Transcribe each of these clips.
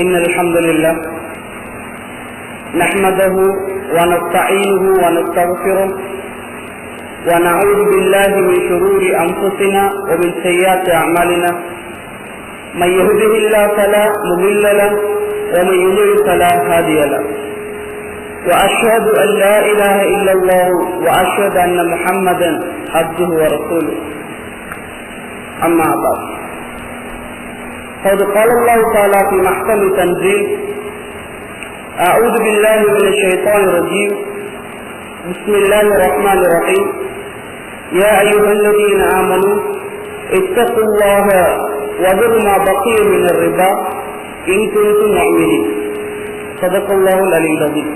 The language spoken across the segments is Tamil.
إن الحمد لله نحمده ونستعينه ونستغفره ونعوذ بالله من شرور أنفسنا ومن سيئات أعمالنا من يهده الله فلا مضل له ومن يضلل فلا هادي له وأشهد أن لا إله إلا الله وأشهد أن محمدا عبده ورسوله أما بعد فقد قال الله تعالى في محكم تنزيل أعوذ بالله من الشيطان الرجيم بسم الله الرحمن الرحيم يا أيها الذين آمنوا اتقوا الله وذروا ما بقي من الربا إن كنتم مؤمنين صدق الله العلي العظيم.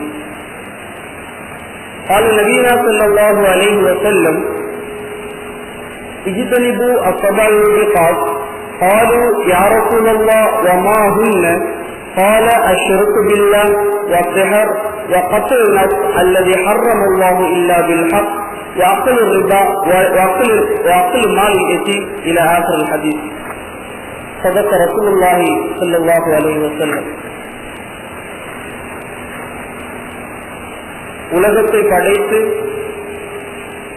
قال نبينا صلى الله عليه وسلم اجتنبوا السبع الموبقات قالوا يا رسول الله وما هن قال الشرك بالله والسحر وقتل النفس الذي حرم الله إلا بالحق وأكل الربا وأكل مال اليتيم إلى آخر الحديث. صدق رسول الله صلى الله عليه وسلم. உலகத்தை படைத்து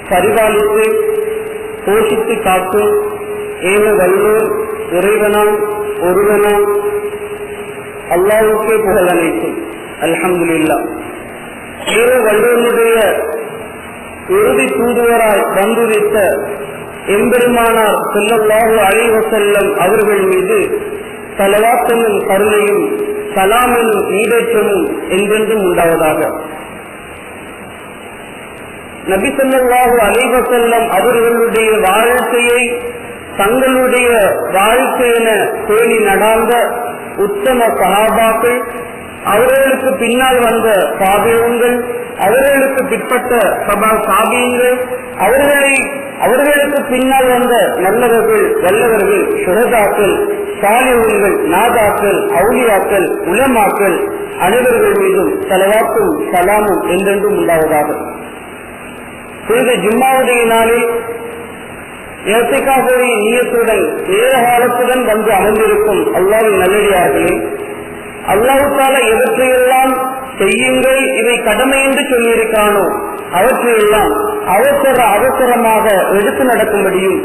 பரிபாலித்து போஷித்து காக்கும் ஏக வல்லோர் இறைவனாம் ஒருவனாம் அல்லாஹ்வுக்கே புகழ் அனைத்தும். அல்ஹம்துலில்லாஹ். ஏக வல்லோருடைய இறுதி தூதுவராய் வந்துவித்த எம்பெருமானார் ஸல்லல்லாஹு அலைஹி வஸல்லம் அவர்கள் மீது ஸலவாத் என்னும் கருணையும் சலாம் என்னும் ஈடேற்றமும் என்றென்றும் உண்டாவதாக. நபி ஸல்லல்லாஹு அலைஹி வஸல்லம் அவர்களுடைய வாழ்க்கையை தங்களுடைய வாழ்க்கையென பேணி நடாந்த உத்தம சஹாபாக்கள், அவர்களுக்கு பின்னால் வந்த தாபிஈன்கள், அவர்களுக்கு பிற்பட்ட தாபிஈன்கள், அவர்களுக்கு பின்னால் வந்த நல்லவர்கள், வல்லவர்கள், சுஹதாக்கள், சாலிஹீன்கள், நாதாக்கள், அவுலியாக்கள், உலமாக்கள் அனைவர்கள் மீதும் ஸலவாத்தும் சலாமும் என்றென்றும் உண்டாவதாக. புனித ஜும்மாவுடைய நாளில் இஅ்திகாஃபுடைய நியத்துடன் நேர காலத்துடன் வந்து அமர்ந்திருக்கும் அல்லாஹ்வின் நல்லடியார்களே, அல்லாஹ் தஆலா எவற்றையெல்லாம் செய்யுங்கள், இவை கடமை என்று சொல்லியிருக்கானோ அவற்றையெல்லாம் அவசரமாக எடுத்து நடக்கும்படியும்,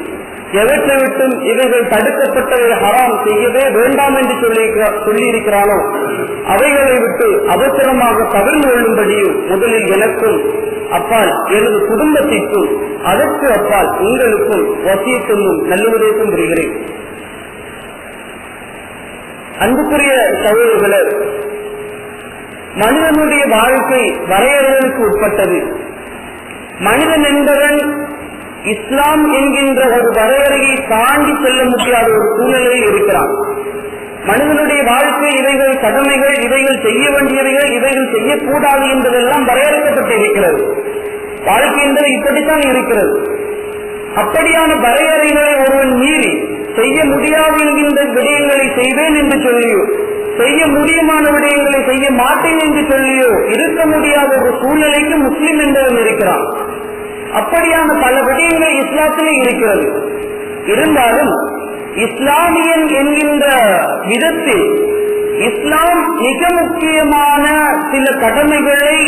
எவற்றை விட்டும் இவைகள் தடுக்கப்பட்டவை ஹராம் செய்யவே வேண்டாம் என்று சொல்லியிருக்கிறானோ அவைகளை விட்டு அவசரமாக தவிர்த்து கொள்ளும்படியும் முதலில் எனக்கும் அப்பால் எனது குடும்பத்திற்கும் அதற்கு அப்பால் உங்களுக்கும் வசியத்தும் நல்லுபதேசம் புரிகிறேன். அன்புக்குரிய சகோதரர்களே, மனிதனுடைய வாழ்க்கை வரையறைகளுக்கு உட்பட்டது. மனிதன் என்பவன் இஸ்லாம் என்கின்ற ஒரு வரையறையை தாண்டி செல்ல முடியாத ஒரு சூழ்நிலையில் இருக்கிறான். மனிதனுடைய வாழ்க்கை இவைகள் கடமைகள், இவைகள் செய்ய வேண்டியவைகள், இவைகள் செய்யக்கூடாது என்பதெல்லாம் வரையறுக்கப்பட்டிருக்கிறது. வாழ்க்கை என்பது இப்படித்தான் இருக்கிறது. அப்படியான வரையறைகளை ஒருவன் மீறி செய்ய முடியாது என்கின்ற விடயங்களை செய்வேன் என்று சொல்லியோ, செய்ய முடியுமான விடயங்களை செய்ய மாட்டேன் என்று சொல்லியோ இருக்க முடியாத ஒரு சூழ்நிலைக்கு முஸ்லிம் என்பவன் இருக்கிறான். அப்படியான பல விடயங்கள் இஸ்லாத்திலே இருக்கிறது. இருந்தாலும் இஸ்லாமியன் என்கின்ற விதத்தில் இஸ்லாம் மிக முக்கியமான சில கடமைகளை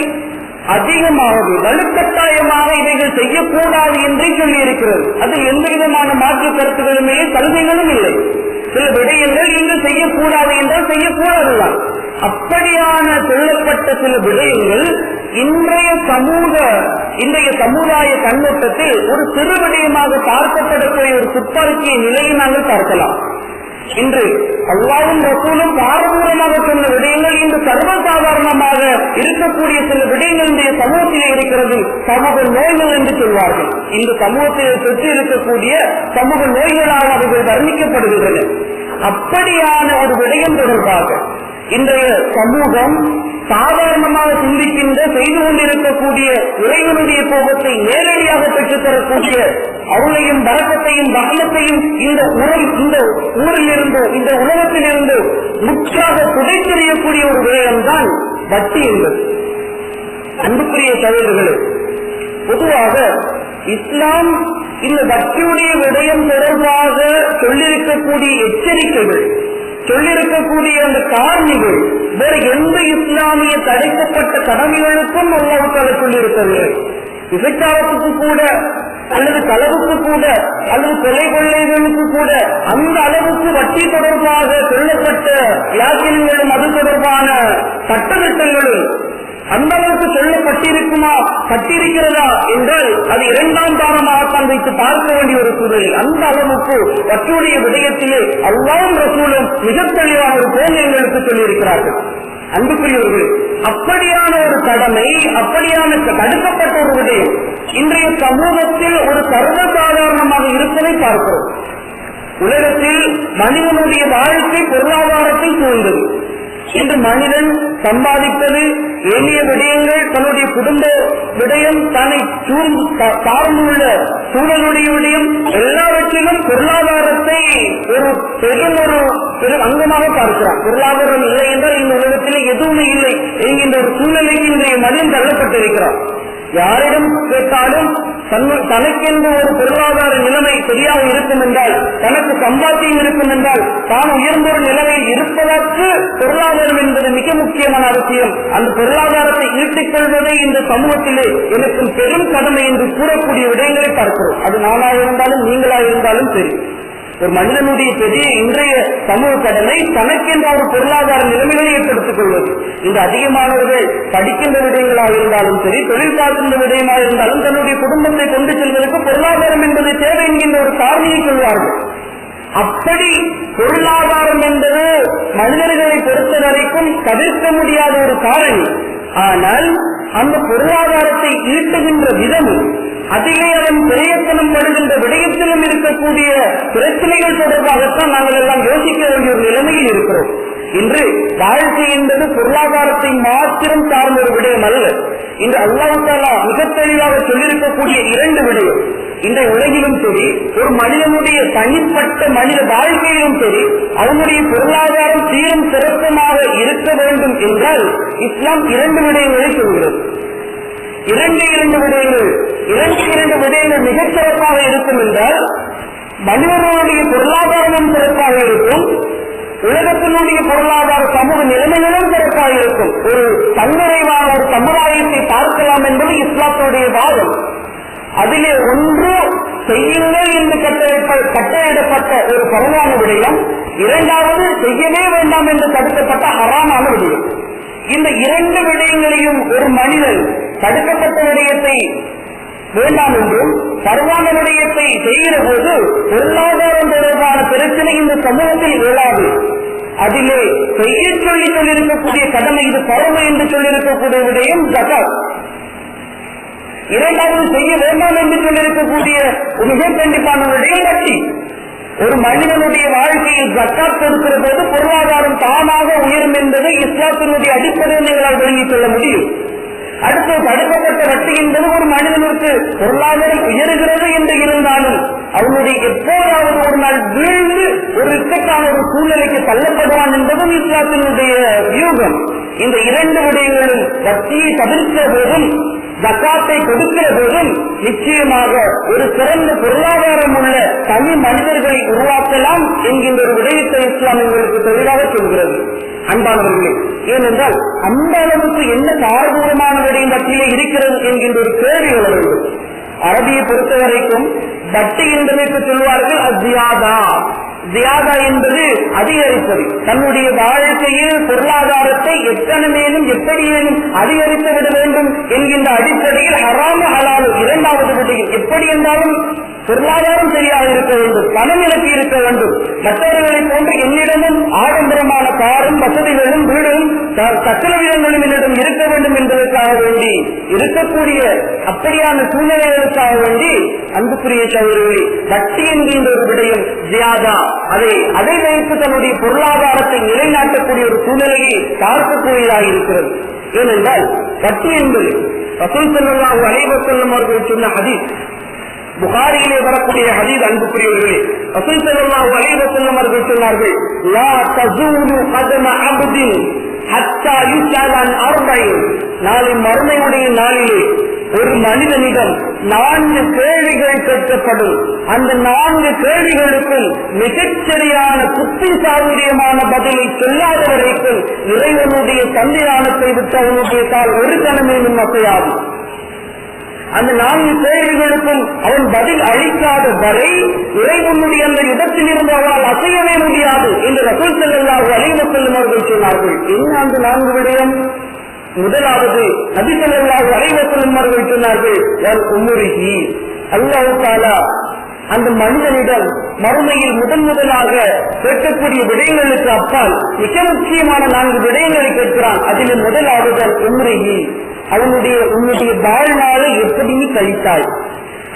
அதிகமாகவே வலுக்கட்டாயமாக இவைகள் செய்யக்கூடாது என்றே சொல்லியிருக்கிறது. அதில் எந்த விதமான மாற்று கருத்துக்களுமே சலுகைகளும் இல்லை. சில விடயங்கள் இங்கு செய்யக்கூடாது என்றால் செய்யக்கூடாதுதான். அப்படியான சொல்லப்பட்ட சில விடயங்கள் இன்றைய சமுதாய கண்ணோட்டத்தில் ஒரு சிறு விடயமாக பார்க்கப்படக்கூடிய ஒரு துப்பாக்கிய நிலையை நாங்கள் பார்க்கலாம். இன்று அல்லாஹ்வும் ரசூலும் பாரதூரமாக சொன்ன விடயங்கள் இன்று சர்வசாதாரணமாக இருக்கக்கூடிய சில விடயங்களுடைய சமூகத்திலே இருக்கிறது. சமூக நோய்கள் என்று சொல்வார்கள். இந்த சமூகத்தை பெற்று இருக்கக்கூடிய சமூக நோய்களாக அவர்கள் வர்ணிக்கப்படுகின்றன. அப்படியான ஒரு விடயம் தொடர்பாக இன்றைய சமூகம் சாதாரணமாக சிந்திக்கின்ற செய்து கொண்டிருக்கக்கூடிய இறைவனுடைய கோபத்தை நேரடியாக பெற்றுத்தரக்கூடிய அருளையும் பரக்கத்தையும் ரஹ்மத்தையும் இந்த ஊரிலிருந்து இந்த உலகத்திலிருந்து முற்றாக துடைத்தெறியக்கூடிய ஒரு விடயம்தான் வட்டி என்பது. அன்புக்குரிய சகோதரர்களே, பொதுவாக இஸ்லாம் இந்த வட்டியுடைய விடயம் தொடர்பாக சொல்லியிருக்கக்கூடிய எச்சரிக்கைகள் சொல்லியிருக்கக்கூடிய அந்த காரணிகள் வேறு எந்த இஸ்லாமிய தடைக்கப்பட்ட கடமைகளுக்கும் அல்லாஹ் தஆலா சொல்லியிருக்கவில்லை. விபச்சாரத்துக்கு கூட அல்லது களவுக்கு கூட அல்லது கொலை கொள்ளைகளுக்கு கூட அந்த அளவுக்கு வட்டி தொடர்பாக சொல்லப்பட்ட வியாக்கியங்களும் அது தொடர்பான சட்டத்திட்டங்களும் அந்த அளவுக்கு சொல்லப்பட்டிருக்குமா பட்டிருக்கிறதா என்றால் அது இரண்டாம் தாரமாகத்தான் வைத்து பார்க்க வேண்டிய ஒரு சூழல். அந்த அளவுக்கு வட்டியுடைய விடயத்திலே அல்லாஹ்வும் ரசூலும் மிக தெளிவான ஒரு போல் எங்களுக்கு சொல்லியிருக்கிறார்கள். அன்புக்குரியவர்கள், அப்படியான ஒரு கடமை, அப்படியான தடுக்கப்பட்ட ஒரு விடயம் இன்றைய சமூகத்தில் ஒரு சர்வசாதாரணமாக இருப்பதை பார்க்கிறோம். உலகத்தில் மனிதனுடைய வாழ்க்கை பொருளாதாரத்தை சூழ்ந்தது. இன்று மனிதன் சம்பாதிப்பது, ஏனைய விடயங்கள், தன்னுடைய குடும்ப விடயம், தன்னை சார்ந்துள்ள சூழலுடைய விடயம், எல்லாவற்றிலும் பொருளாதாரத்தை ஒரு பெரும் அங்கமாக பார்க்கிறான். பொருளாதாரம் இல்லை என்றால் இந்த உலகத்திலே எதுவுமே இல்லை என்கின்ற ஒரு சூழ்நிலைக்கு இன்றைய மனிதன் தள்ளப்பட்டிருக்கிறான். யாரிடம் கேட்டாலும் தனக்கென்று ஒரு பொருளாதார நிலைமை சரியாக இருக்கும் என்றால், தனக்கு சம்பாத்தியம் இருக்கும் என்றால், தான் உயர்ந்த ஒரு நிலைமையில் இருப்பதற்கு பொருளாதாரம் என்பது மிக முக்கியமான அவசியம். அந்த பொருளாதாரத்தை ஈட்டிக் கொள்வதை இந்த சமூகத்திலே எனக்கு பெரும் கடமை என்று கூறக்கூடிய விடயங்களை பார்க்கிறோம். அது நானாக இருந்தாலும் நீங்களாக இருந்தாலும் சரி. ஒரு மனிதனுடைய பெரிய இன்றைய சமூக கடமை தனக்கென்ற ஒரு பொருளாதார நிலைமைகளை ஏற்படுத்திக் கொள்வது. இந்த அதிகமானவர்கள் படிக்கின்ற விடயங்களாக இருந்தாலும் சரி, தொழில் பார்க்கின்ற விடயமாக இருந்தாலும் தன்னுடைய குடும்பத்தை கொண்டு செல்வதற்கு பொருளாதாரம் என்பது தேவை என்கின்ற ஒரு காரணியை சொல்வார்கள். அப்படி பொருளாதாரம் என்பது மனிதர்களை பொறுத்த வரைக்கும் தவிர்க்க முடியாத ஒரு காரணி. ஆனால் அந்த பொருளாதாரத்தை ஈட்டுகின்ற விதமும், அதிலே அவன் பிரயத்தனம் படுகின்ற விடயத்திலும் இருக்கக்கூடிய பிரச்சனைகள் தொடர்பாகத்தான் நாங்கள் எல்லாம் யோசிக்க வேண்டிய ஒரு நிலைமையில் இருக்கிறோம். இன்று வாழ்க்கை என்பது பொருளாதாரத்தை மாத்திரம் சார்ந்த ஒரு விடயம் அல்ல. இன்று அல்லாஹ் தஆலா மிக தெளிவாக சொல்லியிருக்கக்கூடிய இரண்டு விடயம் இந்த உலகிலும் சரி, ஒரு மனிதனுடைய தனிப்பட்ட மனித வாழ்க்கையிலும் சரி, அவனுடைய பொருளாதாரம் சீரும் சிறப்புமாக இருக்க வேண்டும் என்றால் இஸ்லாம் இரண்டு விடயங்களை சொல்கிறது. இரண்டு விடயங்கள் மிகச் சிறப்பாக இருக்கும் என்றால் மனிதனுடைய பொருளாதாரமும் சிறப்பாக இருக்கும், உலகத்தினுடைய பொருளாதார சமூக நிலைமைகளும் சிறப்பாக இருக்கும். ஒரு தன்னிறைவான ஒரு சமுதாயத்தை பார்க்கலாம் என்பது இஸ்லாத்துடைய வாதம். அதிலே ஒன்று செய்யுங்கள் என்று கட்டளையிடப்பட்ட ஒரு பரவான விடயம், இரண்டாவது செய்யவே வேண்டாம் என்று தடுக்கப்பட்ட ஹராமான விடயம். இந்த இரண்டு விடயங்களையும் ஒரு மனிதன் தடுக்கப்பட்ட விடயத்தை வேண்டாம் என்றும் பரவான விடயத்தை செய்கிற போது பொருளாதாரம் தொடர்பான பிரச்சனை இந்த சமூகத்தில் இயலாது. அதிலே செய்ய சொல்லியிருக்கக்கூடிய கடமை இது பரவு என்று சொல்லியிருக்கக்கூடிய விடயம் ஜகாத். இரண்டாவது செய்ய வேண்டாம் என்று சொல்லியிருக்கக்கூடிய மிக கண்டிப்பான விடயம் வட்டி. ஒரு மனிதனுடைய வாழ்க்கையில் ஜக்காத் கொடுக்கிற போது பொருளாதாரம் தானாக உயரும் என்பது இஸ்லாத்தினுடைய அடிப்படையில் எங்களால் வெளியிட்டு சொல்ல முடியும். அடுத்து தடுக்கப்பட்ட வட்டி என்பது ஒரு மனிதனுக்கு பொருளாதாரம் உயர்கிறது என்று இருந்தாலும் அவனுடைய எப்போதாவது ஒரு நாள் வீழ்ந்து ஒரு இக்கட்டான ஒரு சூழ்நிலைக்கு தள்ளப்படுவான் என்பதும் இஸ்லாத்தினுடைய வியூகம். இந்த இரண்டு விடயங்களும் வட்டியை தவிர்க்கிற போதும் ஜக்காத்தை கொடுக்கிற போதும் நிச்சயமாக ஒரு சிறந்த பொருளாதாரம் உள்ள தனி மனிதர்களை உருவாக்கலாம் என்கின்ற ஒரு விடயத்தை இஸ்லாம் எங்களுக்கு தெளிவாக சொல்கிறது. அன்பானவர்களே, ஏனென்றால் அந்த அளவுக்கு என்ன பாரதூரமான விடயம் வட்டியிலே இருக்கிறது என்கின்ற ஒரு கேள்வி வர வேண்டும். அரபியை பொறுத்தவரைக்கும் வட்டி என்பதற்கு சொல்வார்கள் அஜியாதா. ஜியாதா என்பது அதிகரிப்பது. தன்னுடைய வாழ்க்கையில் பொருளாதாரத்தை எத்தனை மேலும் எப்படியேனும் அதிகரித்து விட வேண்டும் என்கின்ற அடிப்படையில் ஹராம ஹலாலு இரண்டாவது விடயம். எப்படி என்றாலும் பொருளாதாரம் சரியாக இருக்க வேண்டும், பணம் இழப்பி இருக்க வேண்டும். மற்றவர்களை போன்று என்னிடமும் ஆடம்பரமான காரும் வசதிகளும் வீடும் சக்கரவிதங்களும் என்னிடம் இருக்க வேண்டும் என்பதற்காக வேண்டி இருக்கக்கூடிய அப்படியான சூழ்நிலைகளுக்காக வேண்டி அன்புக்குரிய சகோதரர்களே, வட்டி என்கின்ற ஒரு விடயம் ஜியாதா, அதை வைத்து தன்னுடைய பொருளாதாரத்தை நிலைநாட்டக்கூடிய ஒரு சூழ்நிலையை பார்க்கக்கூடியதாக இருக்கிறது. ஏனென்றால் வட்டி என்பது ரசூல் ஸல்லல்லாஹு அலைஹி வஸல்லம் அவர்கள் சொன்ன ஹதீஸ், புகாரியிலே வரக்கூடிய ஹதீஸ். அன்புக்குரியவர்களே, ரசூல் ஸல்லல்லாஹு அலைஹி வஸல்லம் அவர்கள் சொன்னார்கள், லா தஸூலு கதம அப்தின் ஹத்தா யுஸ்அல அன் அர்பஇன். நாளை மறுமையுடைய நாளிலே ஒரு மனிதனிடம் 4 கேள்விகள் கேட்கப்படும். அந்த 4 கேள்விகளுக்கும் மிகச்சரியான புத்தி சாதுரியமான பதிலை சொல்லாத வரைக்கும் இறைவனுடைய சந்திரானத்தை விட்டு அவனுடைய கால் ஒரு கணமேனும் அசையாது. அந்த 4 கேள்விகளுக்கும் அவன் பதில் அளிக்காத வரை இறைவனுடைய அந்த இடத்தில் இருந்து அவனால் அசையவே முடியாது என்று ரசூல் ஸல்லல்லாஹு அலைஹி வஸல்லம் அவர்கள் சொன்னார்கள். என்ன அந்த 4 விடயம்? முதலாவது நபி ஸல்லல்லாஹு அலைஹி வஸல்லம் அவர்கள் சொன்னார்கள், உம்முரிஹி, அல்லாஹ் தஆலா அந்த மனிதனிடம் மறுமையில் முதலாக கேட்கக்கூடிய விடயங்களுக்கு அப்பால் மிக முக்கியமான 4 விடயங்களை கேட்கிறான். அதில் முதலாவது உம்முரிஹி, உன்னுடைய வாழ்நாளை எப்படி நீ கழித்தாய்,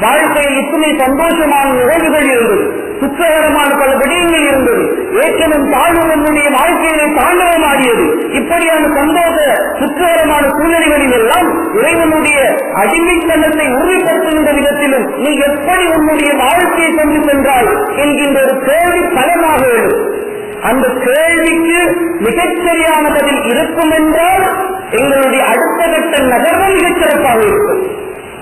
வாழ்க்கையில் இத்தனை சந்தோஷமான நிகழ்வுகள் இருந்தது, துக்ககரமான பல விடயங்கள் இருந்தது, ஏற்றமும் தாழ்வும் என்னுடைய வாழ்க்கையிலே தாண்டவம் ஆடியது. இப்படியான சந்தோஷ துக்ககரமான சூழ்நிலைகளில் எல்லாம் இறைவனுடைய அடிமைத்தனத்தை உறுதிப்படுத்துகின்ற விதத்திலும் நீ எப்படி உன்னுடைய வாழ்க்கையை கொண்டு சென்றாய் என்கின்ற ஒரு கேள்வி பலமாக எழும். அந்த கேள்விக்கு மிகச்சரியான பதில் இருக்கும் என்றால் எங்களுடைய அடுத்த கட்ட நகர்வு மிகச் சிறப்பாக இருக்கும்.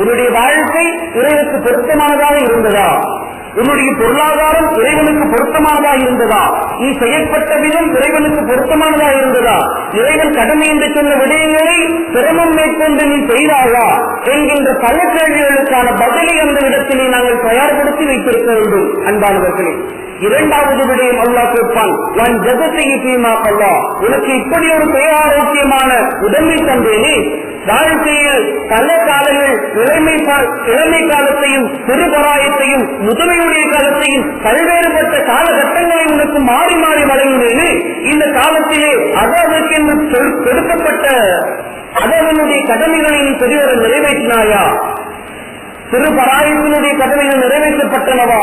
உன்னுடைய வாழ்க்கை இறைவனுக்கு பொருத்தமானதாக இருந்ததா? உன்னுடைய பொருளாதாரம் இறைவனுக்கு பொருத்தமானதாக இருந்ததா? நீ செயற்பட்ட விதம் இறைவனுக்கு பொருத்தமானதாக இருந்ததா? இறைவன் கடமை என்று சொன்ன விடயங்களை சிரமம் மேற்கொண்டு நீ செய்தாயா என்கின்ற பல கேள்விகளுக்கான பதிலை அந்த இடத்திலே நாங்கள் தயார்படுத்தி வைத்திருக்க வேண்டும். அன்பானவர்களே, இரண்டாவது விடயம் அல்லாஹ் கேட்பான், உனக்கு இப்படி ஒரு பேராரோக்கியமான உடம்பை தந்தேனே, வாழ்க்கையில் பல காலங்கள் இளமை காலத்தையும் சிறுபராயத்தையும் முதுமையுடைய காலத்தையும் பல்வேறுபட்ட காலகட்டங்களை உனக்கு மாறி மாறி வழங்கினேனே, இந்த காலத்திலே அதற்கு கொடுக்கப்பட்ட அதனுடைய கடமைகளை நீ பெரியவரை நிறைவேற்றினாயா? சிறுபராயத்தினுடைய கடமைகள் நிறைவேற்றப்பட்டனவா?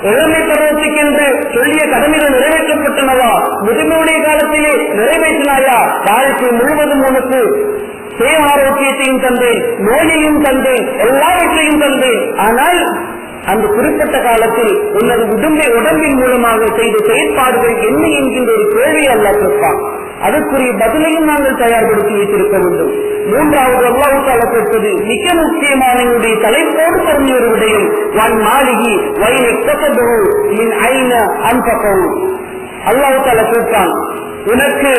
இளமை பருவத்துக்கு என்று சொல்லிய கடமைகள் நிறைவேற்றப்பட்டனவா? முதுமையுடைய காலத்திலே நிறைவேற்றினாயா? வாழ்க்கை முழுவதும் உனக்கு ஆரோக்கியத்தையும் தந்தேன், நோயையும் தந்தேன், எல்லாவற்றையும் தந்தேன். ஆனால் அந்த குறிப்பிட்ட காலத்தில் உனது உடம்பின் மூலமாக செய்த செயற்பாடுகள் என்ன என்கின்ற ஒரு கேள்வி அல்லாஹ் கேட்பான். அதற்குரிய பதிலையும் நாங்கள் தயார்படுத்தி வைத்திருக்க வேண்டும். மூன்றாவது அல்லாஹ் தஆலா கேட்பது மிக முக்கியமான என்னுடைய தலைப்போடு பொருந்திய ஒரு விடயம், வன் மாளிகி வயன் எக்கத்தது மின் ஐன அன்பகவு. அல்லாஹ் தஆலா கேட்பான், உனக்கு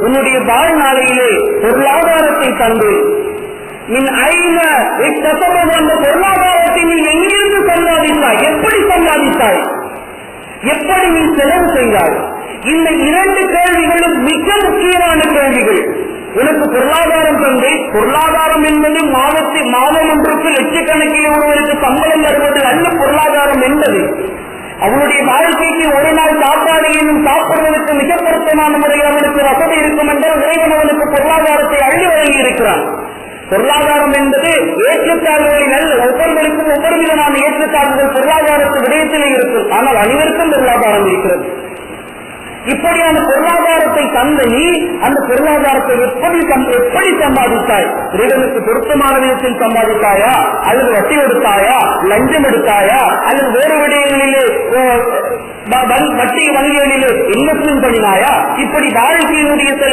உன்னுடைய வாழ்நாளையிலே பொருளாதாரத்தை தந்து மின் ஐன எக்கத்தது, அந்த பொருளாதாரத்தை நீ எங்கிருந்து சம்பாதித்தாய், எப்படி சம்பாதித்தாய், எப்படி நீ செலவு செய்தாய்? இந்த 2 கேள்விகளும் மிக முக்கியமான கேள்விகள். உனக்கு பொருளாதாரம் தந்தை, பொருளாதாரம் என்பது மாதம் ஒன்றுக்கு லட்சக்கணக்கில் ஒருவருக்கு சம்பளம் தருவது அல்ல. பொருளாதாரம் என்பது அவனுடைய வாழ்க்கைக்கு ஒரு நாள் சாப்பாடு என்னும் சாப்பிடுவதற்கு மிக பொருத்தமான முறையில் அவனுக்கு வசதி இருக்கும் என்றால் இறைவன் அவனுக்கு பொருளாதாரத்தை அள்ளி வழங்கி இருக்கிறான். பொருளாதாரம் என்பது ஏற்றத்தாழ்வுகளில் அல்ல. ஒவ்வொருவருக்கும் ஒவ்வொரு விதமான ஏற்றத்தாழ்வுகள் பொருளாதாரத்து விடயத்திலே இருக்கும். ஆனால் அனைவருக்கும் பொருளாதாரம் இருக்கிறது. இப்படியான பொருளாதாரத்தை தந்த நீ அந்த பொருளாதாரத்தை எப்படி சம்பாதித்தாய்? இறைவனுக்கு பொருத்தமான விதத்தில் சம்பாதித்தாயா, அல்லது வட்டி எடுத்தாயா, லஞ்சம் எடுத்தாயா, அல்லது வேறு விடயங்களிலே வட்டி வங்கிகளிலே இன்வெஸ்ட்மெண்ட் பண்ணினாயா? இப்படி வாழ்க்கையினுடைய சில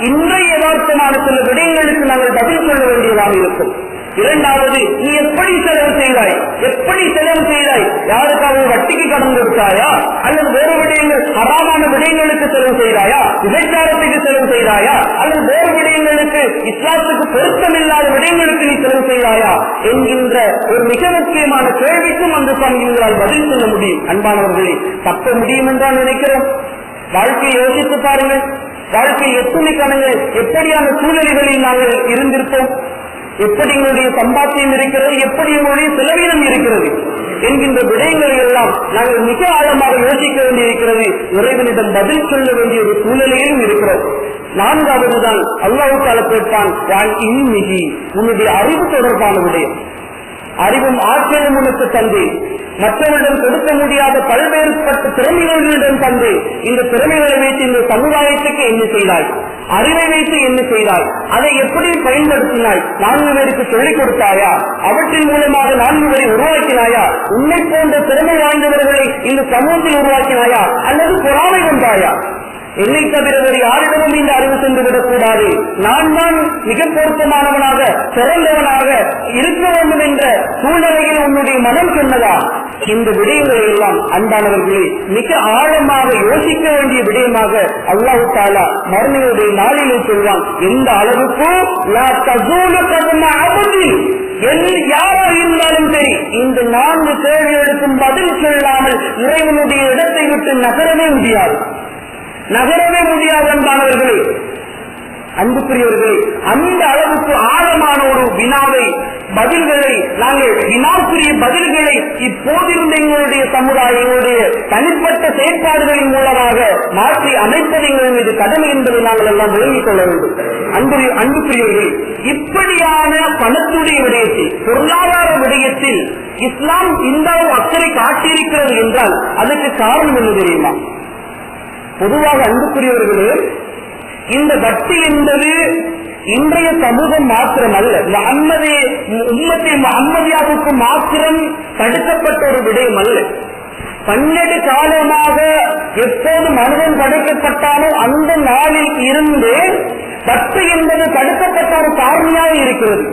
இன்றைய யதார்த்தமான சில விடயங்களுக்கு நாங்கள் பதில் சொல்ல வேண்டியதாக இருக்கும். இரண்டாவது, நீ எப்படி செலவு செய்தாய், எப்படி செலவு செய்தாய்? யாருக்காவது வட்டிக்கு கடன் கொடுத்தாயா, அல்லது வேறு விடயங்கள் ஹராமான விடயங்களுக்கு செலவு செய்தாயா, விபச்சாரத்துக்கு செலவு செய்தாயா, அல்லது வேறு விடயங்களுக்கு இஸ்லாத்துக்கு பொருத்தமில்லாத விடயங்களுக்கு நீ செலவு செய்தாயா என்கின்ற ஒரு மிக முக்கியமான கேள்விக்கும் அந்த சமயங்களால் பதில் சொல்ல முடியும். அன்பானவர்களே, தப்ப முடியும் என்றால் நினைக்கிறோம். வாழ்க்கையை யோசித்து பாருங்கள். வாழ்க்கையில் எத்தனை கணங்கள் எப்படியான சூழ்நிலைகளில் நாங்கள் இருந்திருப்போம், எப்படி எங்களுடைய சம்பாத்தியம் இருக்கிறது, எப்படி எங்களுடைய செலவீனம் இருக்கிறது என்கின்ற விடயங்களை எல்லாம் நாங்கள் மிக ஆழமாக யோசிக்க வேண்டியிருக்கிறது. இறைவனிடம் பதில் சொல்ல வேண்டிய ஒரு சூழ்நிலையிலும் இருக்கிறோம். நான்காவதுதான் அல்லாஹ் தஆலா கேட்பான், உன்னுடைய அறிவு தொடர்பான விடயம். அறிவும் ஆற்றலும் உனக்கு தந்து, மற்றவரிடம் கொடுக்க முடியாத பல்வேறுபட்ட திறமைகளிடம் தந்து, இந்த திறமைகளை வைத்து இந்த சமுதாயத்துக்கு என்ன செய்தாய், அறிவை வைத்து என்ன செய்தாய், அதை எப்படி பயன்படுத்தினாய், 4 பேருக்கு சொல்லிக் கொடுத்தாயா, அவற்றின் மூலமாக 4 பேரை உருவாக்கினாயா, உன்னை போன்ற திறமை வாய்ந்தவர்களை இந்த சமூகத்தில் உருவாக்கினாயா, அல்லது பொறாமை கொண்டாயா? என்னை தவிர வேறு யாரிடமும் இந்த அறிவு சென்று விடக்கூடாது, நான் தான் மிக பொருத்தமானவனாக சிறந்தவனாக இருக்க வேண்டும் என்ற சூழ்நிலையில் உன்னுடைய மனம் சொன்னதா? இந்த விடயங்களை எல்லாம் அன்பானவர்களே மிக ஆழமாக யோசிக்க வேண்டிய விடயமாக அல்லாஹ் தஆலா மறுமையுடைய நாளிலே சொல்வான். எந்த அளவுக்கு யாராக இருந்தாலும் சரி இந்த 4 கேள்விகளுக்கும் பதில் சொல்லாமல் இறைவனுடைய இடத்தை விட்டு நகரவே முடியாது அன்பானவர்களே, அன்புக்குரியவர்களே. அந்த அளவுக்கு ஆழமான ஒரு வினாவை பதில்களை நாங்கள் வினாக்குரிய பதில்களை இப்போதிருந்த எங்களுடைய சமுதாயம் எங்களுடைய தனிப்பட்ட செயற்பாடுகளின் மூலமாக மாற்றி அமைப்பது எங்கள் மீது கடமை என்பதை நாங்கள் எல்லாம் விளங்கிக் கொள்ள வேண்டும். அன்புக்குரியவர்கள், இப்படியான பணத்துடைய விடயத்தில் பொருளாதார விடயத்தில் இஸ்லாம் இந்த அக்கறை காட்டியிருக்கிறது என்றால் அதற்கு காரணம் என்ன தெரியுமா? பொதுவாக அன்புக்குரியவர்களே, இந்த வட்டி என்பது இன்றைய சமூகம் மாத்திரமல்ல, முஹம்மதியாவுக்கு மாத்திரம் தடுக்கப்பட்ட ஒரு விடயம் அல்ல. 12 காலமாக எப்போது மனிதன் படைக்கப்பட்டாலோ அந்த நாளில் இருந்து வட்டி என்பது தடுக்கப்பட்ட ஒரு காரணியாக இருக்கிறது.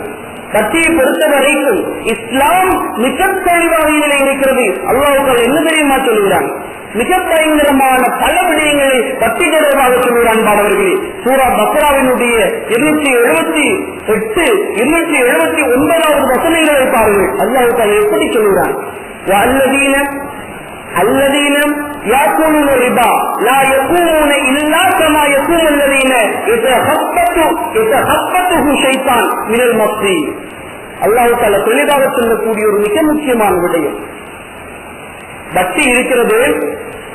வட்டியை பொறுத்த வரைக்கும் இஸ்லாம் மிக தெளிவாக இருக்கிறது. அல்லாஹ் என்ன தெரியுமா சொல்லுகிறான்? மிக பயங்கரமான பல விடயங்களை வட்டி தொடர்பாக சொல்கிறான். பாடவர்களே, சூரா பக்ராவினுடைய 278 279 வசனங்களை பாருங்கள். அல்லாஹ் எப்படி சொல்கிறான்? الذين يأكلون الربا لا يقومون إلا كما يقوم الذين يتخبطه الشيطان من المس. அல்லாஹ் தஆலா தெளிவாக சொல்லக்கூடிய ஒரு மிக முக்கியமான விடயம். வட்டி இருக்கிறது.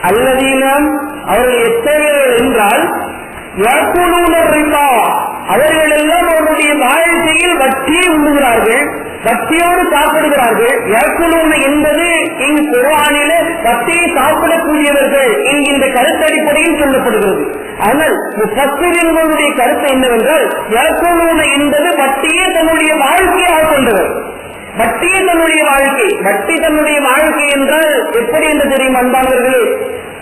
அல்லதீனம் அவர்கள் எத்தகையவர்கள் என்றால் யாக்குலூன ரிபா, அவர்கள் எல்லாம் அவருடைய வாழ்க்கையில் வட்டியை உண்ணுகிறார்கள், வட்டியோடு சாப்பிடுகிறார்கள். யாக்குலூன என்பது இங்கு குர்ஆனிலே வட்டியை சாப்பிடக்கூடியவர்கள் என்கின்ற கருத்தடிப்படையில் சொல்லப்படுகிறது. ஆனால் முஃபஸ்ஸிரீன்களுடைய கருத்து என்னவென்றால் யாக்குலூன என்பது வட்டியை தன்னுடைய வாழ்க்கையாக கொண்டவர். வட்டியை தன்னுடைய வாழ்க்கை, வட்டி தன்னுடைய வாழ்க்கை என்றால் எப்படி என்று தெரியும் அன்பானவர்களே?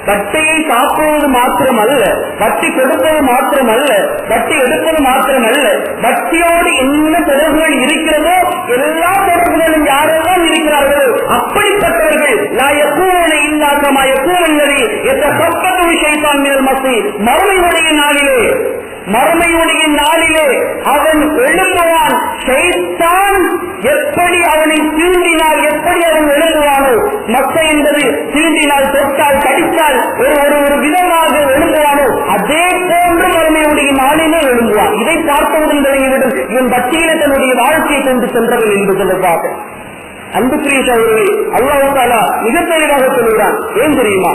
வட்டியை சாப்பிடுவது மாத்திரமல்ல, வட்டி கொடுப்பது மாத்திரமல்ல, வட்டி எடுப்பது மாத்திரமல்ல, வட்டியோடு என்ன தொடர்புகள் இருக்கிறதோ எல்லா தொடர்புகளும் யாரெல்லாம் இருக்கிறார்களோ அப்படிப்பட்டவர்கள் மறுமையுடைய நாளிலே அவன் எழுந்துவான். ஷைத்தான் எப்படி அவனை தீண்டினால் எப்படி அவன் எழுந்துவானோ, மக்க என்பது தீண்டினால், தொட்டால், கடித்தால் ஒரு விதமாக எழுந்துவானோ அதே போன்று மறுமையுடைய நாளிலே எழுந்துவான். இதை பார்த்தவுடன் விளங்கிவிடும் இவன் பக்தியிலே தன்னுடைய வாழ்க்கையை கொண்டு சென்றவன் என்று சொல்லுவாங்க. அன்புக்குரிய சகோதரர்களே, அல்லாஹ் தஆலா மிக தெளிவாக சொல்கிறான். ஏன் தெரியுமா?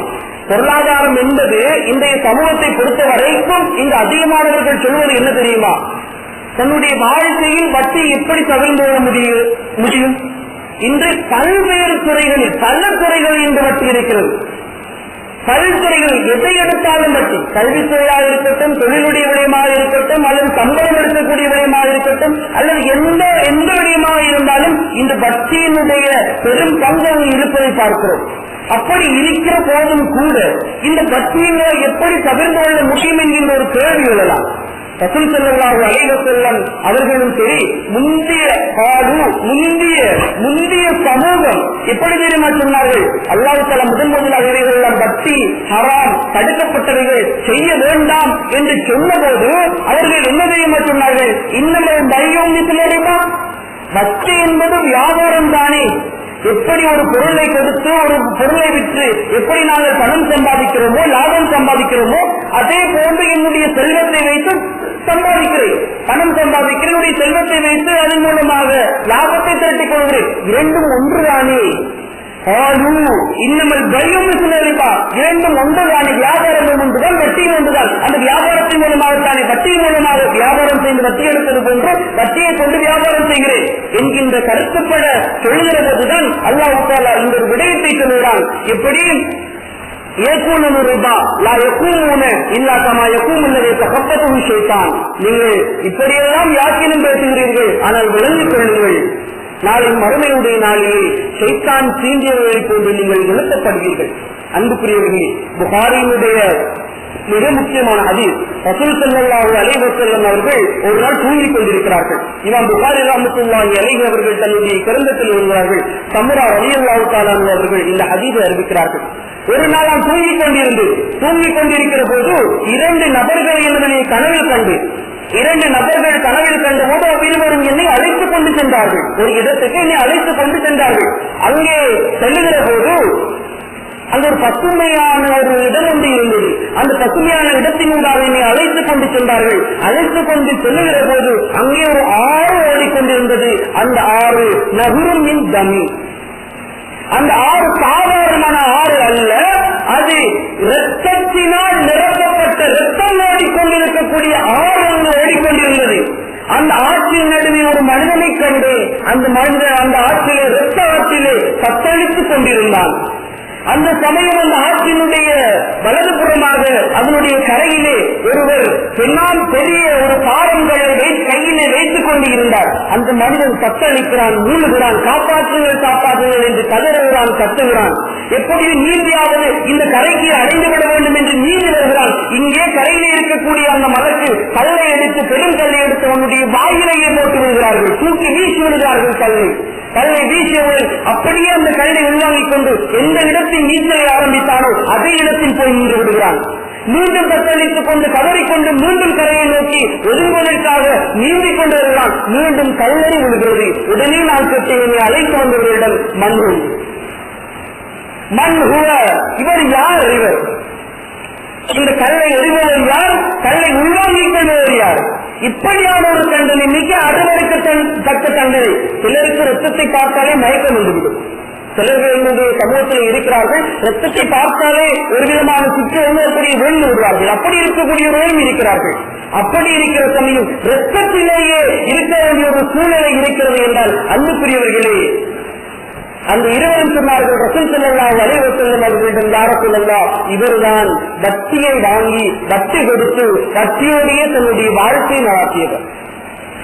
பொருளாதாரம் என்பது இன்றைய சமூகத்தை பொறுத்த வரைக்கும் இந்த அதிகமானவர்கள் சொல்வது என்ன தெரியுமா? தன்னுடைய வாழ்க்கையில் வட்டி எப்படி தவிர்த்து கொள்ள முடியும்? இன்று பல்வேறு துறைகளில் பல துறைகளில் இந்த வட்டி இருக்கிறது. பல்துறைகளில் எதை எடுத்தாலும் வட்டி, கல்வித்துறையாக இருக்கட்டும், தொழிலுடைய விடயமாக இருக்கட்டும், அல்லது சம்பளம் எடுக்கக்கூடிய விடயமாக இருக்கட்டும், அல்லது எந்த விடயமாக இருந்தாலும் இந்த வட்டியினுடைய பெரும் பங்கு இருப்பதை பார்க்கிறோம். அப்படி இருக்கிற போதும் கூட இந்த வட்டியை எப்படி தவிர்த்து கொள்ள முடியும் என்கின்ற ஒரு கேள்வி எழலாம். ரசூல் ஸல்லல்லாஹு அலைஹி வஸல்லம் அவர்களும் சரி, முந்திய சமூகம் எப்படி தெரியுமா சொன்னார்கள்? அல்லாஹ் தஆலா முதலாக இவைகளெல்லாம் வட்டி ஹராம், தடுக்கப்பட்டவைகள் செய்ய வேண்டாம் என்று சொன்னபோது அவர்கள் என்ன தெரியுமா சொன்னார்கள்? இன்னமும் பையும் மிஸ்லரிபா, வட்டி என்பது வியாபாரம் தானே. எப்படி ஒரு பொருளை கொடுத்து ஒரு பொருளை விற்று எப்படி நாங்கள் பணம் சம்பாதிக்கிறோமோ, லாபம் சம்பாதிக்கிறோமோ, அதே போன்று என்னுடைய செல்வத்தை வைத்து சம்பாதிக்கிறேன், பணம் சம்பாதிக்கிறேன், என்னுடைய செல்வத்தை வைத்து அதன் மூலமாக லாபத்தை திரட்டிக் கொள்கிறேன். இரண்டும் ஒன்றுதானே. இன்னமல் பையும் சிலரிப்பா, இரண்டும் ஒன்றுதானே. வியாபாரம் ஒன்றுதான், வட்டியும் ஒன்றுதான். அந்த வியாபாரத்தின் மூலமாகத்தானே, வட்டியின் மூலமாக வியாபாரம் செய்து வட்டி எடுப்பது போன்று வட்டியை கொண்டு வியாபாரம் செய்கிறேன் என்கின்ற கருத்துப்பட சொல்லுகிற போதுதான் அல்லாஹ் தஆலா இந்த ஒரு விடயத்தை சொல்கிறான். எப்படி நீங்கள் இப்படியெல்லாம் யாக்கினும் பேசுகிறீர்கள், ஆனால் விளங்கிக் கொள்ளுங்கள், நாளை மறுமையுடைய நாளிலே ஷைத்தான் தீண்டியவர்களை போன்று நீங்கள் எழுப்பப்படுவீர்கள். அன்புக்குரியவர்களே, புகாரியினுடைய மிக முக்கியமான ஹதீஸ். ரசூல் ஸல்லல்லாஹு அலைஹி வஸல்லம் அவர்கள் ஒரு நாள் தூங்கிக் கொண்டிருக்கிறார்கள். இமாம் புகாரி ரஹ்மத்துல்லாஹி அலைஹி அவர்கள் தன்னுடைய கிரந்தத்தில் எழுதுகிறார்கள், சம்ரா ரலியல்லாஹு தஆலா அவர்கள் இந்த ஹதீஸை அறிவிக்கிறார்கள். ஒரு நாள் நான் தூங்கிக் கொண்டிருக்கிற போது 2 நபர்களை என்னுடைய கனவில் கண்டு, 2 நபர்கள் கனவில் கண்ட போது அவ்விருவரும் என்னை அழைத்துக் கொண்டு சென்றார்கள். ஒரு இடத்துக்கு என்னை அழைத்துக் கொண்டு சென்றார்கள். அங்கே செல்லுகிற போது அங்கு ஒரு பசுமையான ஒரு இடம் ஒன்று இருந்தது. அந்த பசுமையான இடத்தினூடாக என்னை அழைத்துக் கொண்டு சென்றார்கள். அழைத்துக் கொண்டு செல்லுகிற போது அங்கே ஒரு ஆறு ஓடிக்கொண்டிருந்தது. அந்த ஆறு நஹுருமின் தமி. அந்த ஆறு சாதாரணமான ஆறு அல்ல, அது இரத்தத்தினால் நிரப்பப்பட்ட இரத்தம் ஓடிக்கொண்டிருக்கக்கூடிய ஆறு ஒன்று ஓடிக்கொண்டிருந்தது. அந்த ஆற்றின் நடுவே ஒரு மனிதனை கண்டு அந்த மனிதன் அந்த ஆற்றிலே இரத்த ஆற்றிலே தத்தளித்துக் கொண்டிருந்தான். அந்த சமயம் அந்த ஆற்றினுடைய வலதுபுறமாக அதனுடைய கரையிலே ஒருவர் பெரிய ஒரு பாரங்களை கையிலே வைத்துக் கொண்டு இருந்தார். அந்த மனிதன் தத்தளிக்கிறான், மூழ்கிறான், காப்பாற்றுங்கள் என்று கதறுகிறான், கத்துகிறான். எப்படியும் நீந்தியாவது இந்த கரைக்கு அடைந்துவிட வேண்டும் என்று நீந்தி வருகிறான். இங்கே கரையிலே இருக்கக்கூடிய அந்த மலக்கு கல்லை எடுத்து பெருங்கல்லை எடுத்து அவனுடைய வாயிலேயே போட்டு விடுகிறார்கள், தூக்கி வீசி விடுகிறார்கள். கல்லை வீசியவர்கள் அப்படியே அந்த கல்லை உள்வாங்கிக் கொண்டு எந்த இடத்தில் நீச்சலை ஆரம்பித்தானோ அதே இடத்தில் போய் நின்று விடுகிறான். மீண்டும் தத்தளித்துக் கொண்டு கதறிக்கொண்டு மீண்டும் கரையை நோக்கி ஒதுங்குவதற்காக நீந்திக் கொண்டு வருகிறான். மீண்டும் கல்லறி விடுகிறது. உடனே நான் என்னை அழைத்து வந்தவர்களிடம் மண்ஹுவ, இவர் யார்? இவர் இந்த கல்லை எறிபவர் யார்? கல்லை உள்வாங்கிக் கொள்பவர் யார்? இப்படியான ஒரு தண்டனை மிக அறுவருக்கத்தக்க தண்டனை. சிலருக்கு ரத்தத்தை பார்த்தாலே மயக்கம் வந்துவிடும். சிலர்கள் என்னுடைய சமூகத்தில் இருக்கிறார்கள், ரத்தத்தை பார்த்தாலே ஒரு விதமான சுற்று அப்படி விழுந்து விடுவார்கள். அப்படி இருக்கக்கூடியவர்களும் இருக்கிறார்கள். அப்படி இருக்கிற சமயம் ரத்தத்திலேயே இருக்க வேண்டிய ஒரு சூழ்நிலை இருக்கிறது என்றால் அன்புக்குரியவர்களே, அந்த இருவரும் சொன்னார்கள், ரசூல் ஸல்லல்லாஹு அலைஹி வஸல்லம் அவர்களிடம், யா ரசூலல்லாஹ், இவர்தான் வட்டியை வாங்கி வட்டி கொடுத்து வட்டியோடையே தன்னுடைய வாழ்க்கையை நடத்தியவர்.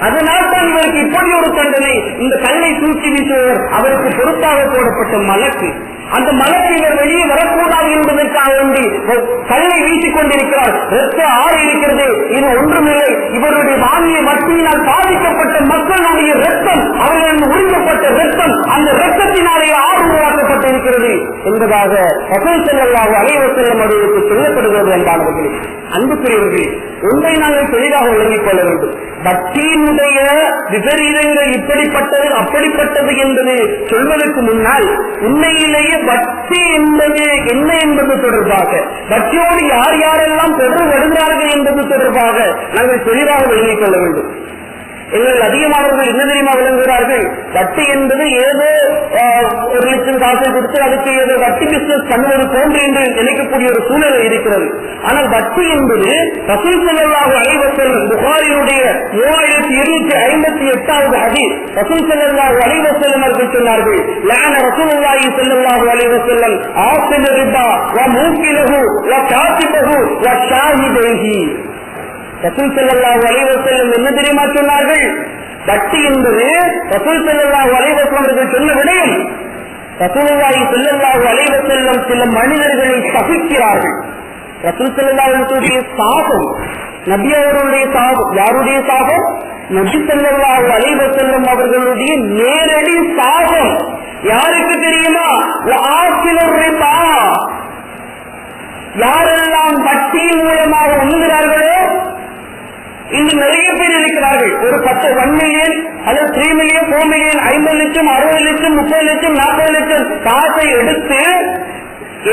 அதனால் தான் இவருக்கு இப்படி ஒரு தண்டனை. இந்த கல்லை தூக்கி வீசுவர் அவருக்கு பொறுப்பாக போடப்பட்ட மலக்கு. அந்த மலக்கு இவர் வெளியே வரக்கூடாது என்பதற்காக வேண்டி கல்லை வீசிக் கொண்டிருக்கிறார். ரத்த ஆறு இருக்கிறது. இது ஒன்றுமில்லை, இவருடைய வாங்கிய வட்டியினால் பாதிக்கப்பட்ட மக்களுடைய ரத்தம், அவர்களுக்கு உரிக்கப்பட்ட ரத்தம், அந்த ரத்தத்தினாலே ஆறு உருவாக்கப்பட்டிருக்கிறது என்பதாக ரசூல் ஸல்லல்லாஹு அலைஹி வஸல்லம் அவர்களுக்கு சொல்லப்படுகிறது. என்பார்களே, அன்புக்குரியவர்களே, ஒன்றை நாங்கள் தெளிவாக விளங்கிக் கொள்ள வேண்டும். வட்டியினுடைய விபரீதங்கள் இப்படிப்பட்டது அப்படிப்பட்டது என்பது சொல்வதற்கு முன்னால் உண்மையிலேயே வட்டி என்பது என்ன என்பது தொடர்பாக, வட்டியோடு யார் யாரெல்லாம் தொடர்பு வருகிறார்கள் என்பது தொடர்பாக நாங்கள் தெளிவாக விளங்கிக் கொள்ள வேண்டும். எங்கள் அதிகமானவர்கள் என்ன தெரியுமா விளங்குகிறார்கள்? வட்டி என்பது ஏதோ 1 லட்சம் காசை கொடுத்து அதுக்கு ஏதோ வட்டி பிசினஸ் பண்ணுவது போன்று என்று நினைக்கக்கூடிய ஒரு சூழ்நிலை இருக்கிறது. ஆனால் வட்டி என்பது ரசூல் ஸல்லல்லாஹு அலைஹி வஸல்லம் புகாரியுடைய 3258வது ஹதீஸ், ரசூல் ஸல்லல்லாஹு அலைஹி வஸல்லம் அவர்கள் சொன்னார்கள், லஅன ரசூலுல்லாஹி ஸல்லல்லாஹு அலைஹி வஸல்லம் ஆஸில் ரிபா வ மூக்கிலஹு வ காத்திபஹு வ ஷாஹிதைஹி. ரசூல் ஸல்லல்லாஹு அலைஹி வஸல்லம் என்ன தெரியுமா சொன்னார்கள்? வட்டி என்பது ரசூல் ஸல்லல்லாஹு அலைஹி வஸல்லம் அவர்கள் சொன்ன விடயம். ரசூலுல்லாஹி ஸல்லல்லாஹு அலைஹி வஸல்லம் சில மனிதர்களை சபிக்கிறார்கள். ரசூல் ஸல்லல்லாஹு அலைஹி வஸல்லம் சாபம், நபி அவர்களுடைய சாபம். யாருடைய சாபம்? நபி ஸல்லல்லாஹு அலைஹி வஸல்லம் அவர்களுடைய நேரடி சாபம். யாருக்கு தெரியுமா? ஆசிலர் ரிபா, யாரெல்லாம் வட்டியின் மூலமாக உண்ணுகிறார்களோ, இன்று நிறைய பேர் இருக்கிறார்கள். ஒரு 1 மில்லியன் அல்லது 3 மில்லியன் 4 மில்லியன் 50 லட்சம் 60 லட்சம் 30 லட்சம் 40 லட்சம் காசை எடுத்து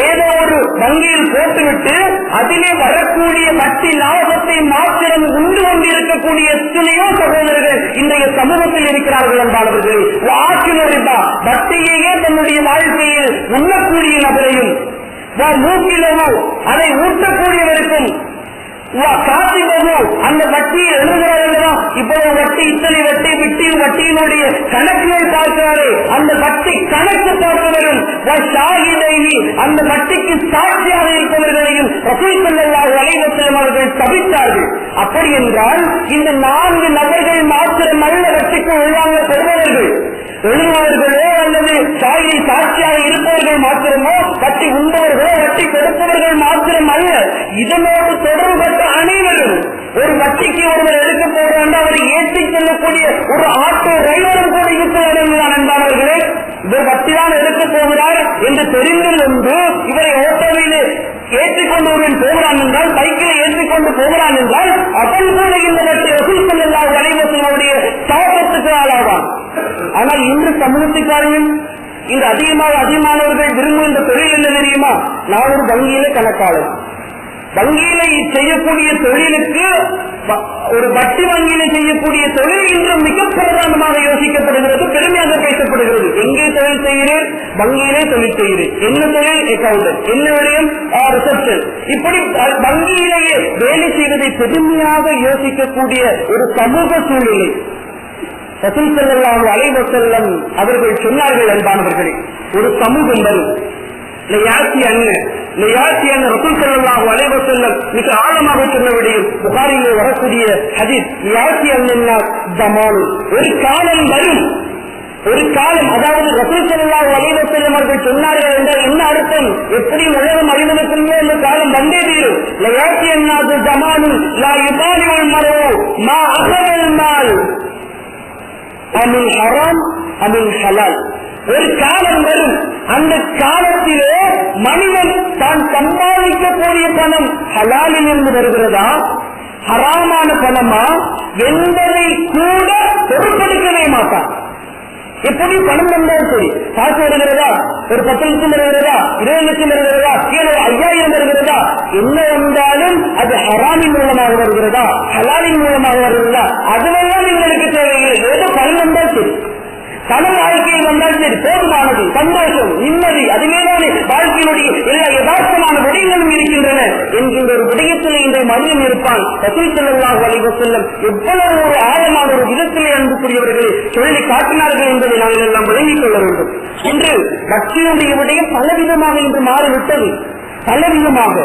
ஏதோ ஒரு வங்கியில் போட்டுவிட்டு அதிலே வரக்கூடிய வட்டி லாபத்தை மாத்திரம் உண்டு கொண்டிருக்கக்கூடிய எத்தனையோ சகோதரர்கள் இன்றைய சமூகத்தில் இருக்கிறார்கள். என்றாளர்களே, ஆக்கினரிப்பா வட்டியையே தன்னுடைய வாழ்க்கையில் உண்ணக்கூடிய நபரையும் மூக்கிலவோ அதை ஊட்டக்கூடியவருக்கும் அந்த வட்டியை எழுதுகிறார்களா, இவ்வளவு வட்டி, இத்தனை வட்டி, வட்டியினுடைய கணக்குகள் பார்க்கிறாரே, அந்த வட்டி கணக்கு பார்ப்பவரும் அந்த வட்டிக்கு சாட்சியாக இருப்பவர்களையும் ரசூல் ஸல்லல்லாஹு அலைஹி வஸல்லம் அவர்கள் தவிர்த்தார்கள். அப்படி என்றால் இந்த 4 நபர்கள் மாத்திரமல்ல வட்டிக்கு உள்வாங்கப்படுபவர்கள். எழுதுபவர்களோ அல்லது சாயில் சாட்சியாக இருப்பவர்கள் மாத்திரமோ, வட்டி உண்பவர்களோ வட்டி கொடுப்பவர்கள் மாத்திரம் அல்ல, இதனோடு தொடர்பட்ட அனைவரும். ஒரு வட்டிக்கு ஒருவர் எடுக்க போகிறார், அவரை ஏற்றிச் செல்லக்கூடிய ஒரு ஆட்டோ டிரைவரும் கூட இருக்கிறார் என்பார்களே. இவர் வட்டிதான் எடுக்க போகிறார் என்று தெரிந்திருந்து இவரை ஓட்டோவில் ஏற்றிக்கொண்டு ஒருவன் போகிறான் என்றால், பைக்கில் ஏற்றிக்கொண்டு போகிறான் என்றால், அவன் கூட இந்த வட்டி ரசூல் ஸல்லல்லாஹு அலைஹி வஸல்லம் சாபத்துக்கு ஆளாவான். ஆனால் இன்று சமூகத்துக்காரர்கள் இந்த அதிகமானவர்கள் விரும்புகின்ற தொழில் என்ன தெரியுமா? நான் ஒரு வங்கியில கணக்காளர். வங்கியில செய்யக்கூடிய தொழிலுக்கு, ஒரு வட்டி வங்கியில செய்யக்கூடிய தொழில் இன்று மிக பிரதானமாக யோசிக்கப்படுகிறது, பெருமையாக பேசப்படுகிறது. எங்கே தொழில் செய்கிறேன்? வங்கியிலே தொழில் செய்கிறேன். என்ன தொழில்? அக்கவுண்டன்ட். என்ன விடயம்? ரிசப்ஷன். இப்படி வங்கியிலேயே வேலை செய்வதை பெருமையாக யோசிக்கக்கூடிய ஒரு சமூக சூழ்நிலை ரசூல் ஸல்லல்லாஹு அலைஹி வஸல்லம் அவர்கள் சொன்னார்கள். அன்பானவர்களே, ஒரு சமூகம் வரும், ரசூல் ஸல்லல்லாஹு அலைஹி வஸல்லம் மிக ஆழமாக சொன்ன விடயம் புகாரிலே வரக்கூடிய ஹதீஸ். ஒரு காலம் வரும், ஒரு காலம், அதாவது ரசூல் ஸல்லல்லாஹு அலைஹி வஸல்லம் அவர்கள் சொன்னார்கள் என்றால் என்ன அர்த்தம்? எப்படி உலகம் அறிவதற்குள்ளே இந்த காலம் வந்தே தீரும். அமில் ஹராம் அமில் ஹலால். ஒரு காலம் வரும், அந்த காலத்திலே மனிதன் தான் சம்பாதிக்கக்கூடிய பணம் ஹலாலில் இருந்து வருகிறதா ஹராமான பணமா என்பதை கூட பொருட்படுத்தவே மாட்டான். எப்படி பணம் வந்தால் சரி, காசு வருகிறதா, ஒரு 10 லட்சம் வருகிறதா, 20 லட்சம் வருகிறதா, 5000 வருகிறதா, என்ன வந்தாலும் அது ஹராமின் மூலமாக வருகிறதா ஹலாலின் மூலமாக வருகிறதா, அதுவெல்லாம் எங்களுக்கு தேவையில்லை. ஏதோ பணம் வந்தால் சரி, பணம் வாழ்க்கையில் வந்தால் சரி, போதுமானது, சந்தோஷம், நிம்மதி, அதுவேதானே வாழ்க்கையினுடைய எல்லா யதார்த்தமான விடயங்களும் இருக்கின்றன என்கின்ற ஒரு விடயத்தில் இன்றைய மனிதன் இருப்பான். ரசூல் ஸல்லல்லாஹு அலைஹி வஸல்லம் எவ்வளவு ஒரு ஆழமான ஒரு விதத்திலே அன்புக்குரியவர்களை சொல்லி காட்டினார்கள் என்பதை நாங்கள் எல்லாம் விளங்கிக் கொள்ள வேண்டும். இன்று பக்தியுடைய விடயம் பலவிதமாக இன்று மாறிவிட்டது, பலவிதமாக.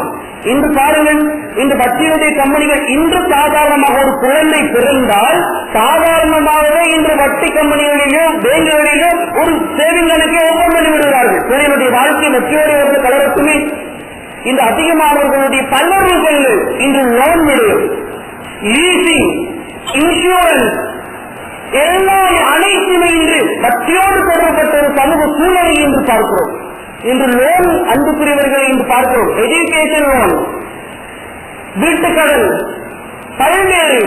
இன்று பாருங்கள், இந்த பக்தியுடைய கம்பெனிகள் இன்று சாதாரணமாக ஒரு குழந்தை பிறந்தால் சாதாரணமாகவே இன்று வட்டி கம்பெனிகளிலோ பேங்குகளிலோ ஒரு சேவிங் கணக்கை ஓபன் பண்ணி விடுகிறார்கள். பிள்ளைகளுடைய வாழ்க்கை வெற்றியோடு கலவரத்துமே இந்த அதிகமானவர்களுடைய பல்வேறு இன்று லோன் விடும், லீசிங், இன்சூரன்ஸ் எல்லாம் அனைத்துமே இன்று பக்தியோடு தொடரப்பட்ட ஒரு சமூக சூழலை என்று பார்க்கிறோம். இன்று லோன் அன்புக்குரியவர்களை இன்று பார்க்கிறோம். எஜுகேஷன் லோன், வீட்டுக்கடன், பல்வேறு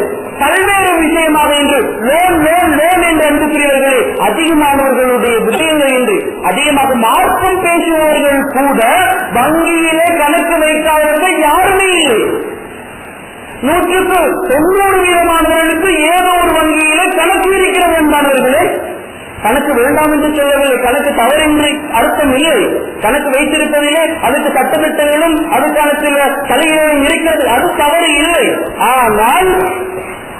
விஷயமாக இன்று லோன் லோன் லோன் என்று அன்புக்குரியவர்களே அதிகமானவர்களுடைய விஷயங்கள் என்று அதிகமாக மார்க்கம் பேசுபவர்கள் கூட வங்கியிலே கணக்கு வைக்காதவர்கள் யாருமே இல்லை. 100% ஏதோ ஒரு வங்கியிலே கணக்கு இருக்கிறது என்பார்களே. கணக்கு வேண்டாம் என்று சொல்லவில்லை, கணக்கு தவறின்றி அர்த்தம் இல்லை. கணக்கு வைத்திருப்பதிலே அதுக்கு சட்டத்திட்டங்களும் அதுக்கான சில சலுகைகளும் இருக்கிறது, அது தவறு இல்லை. ஆனால்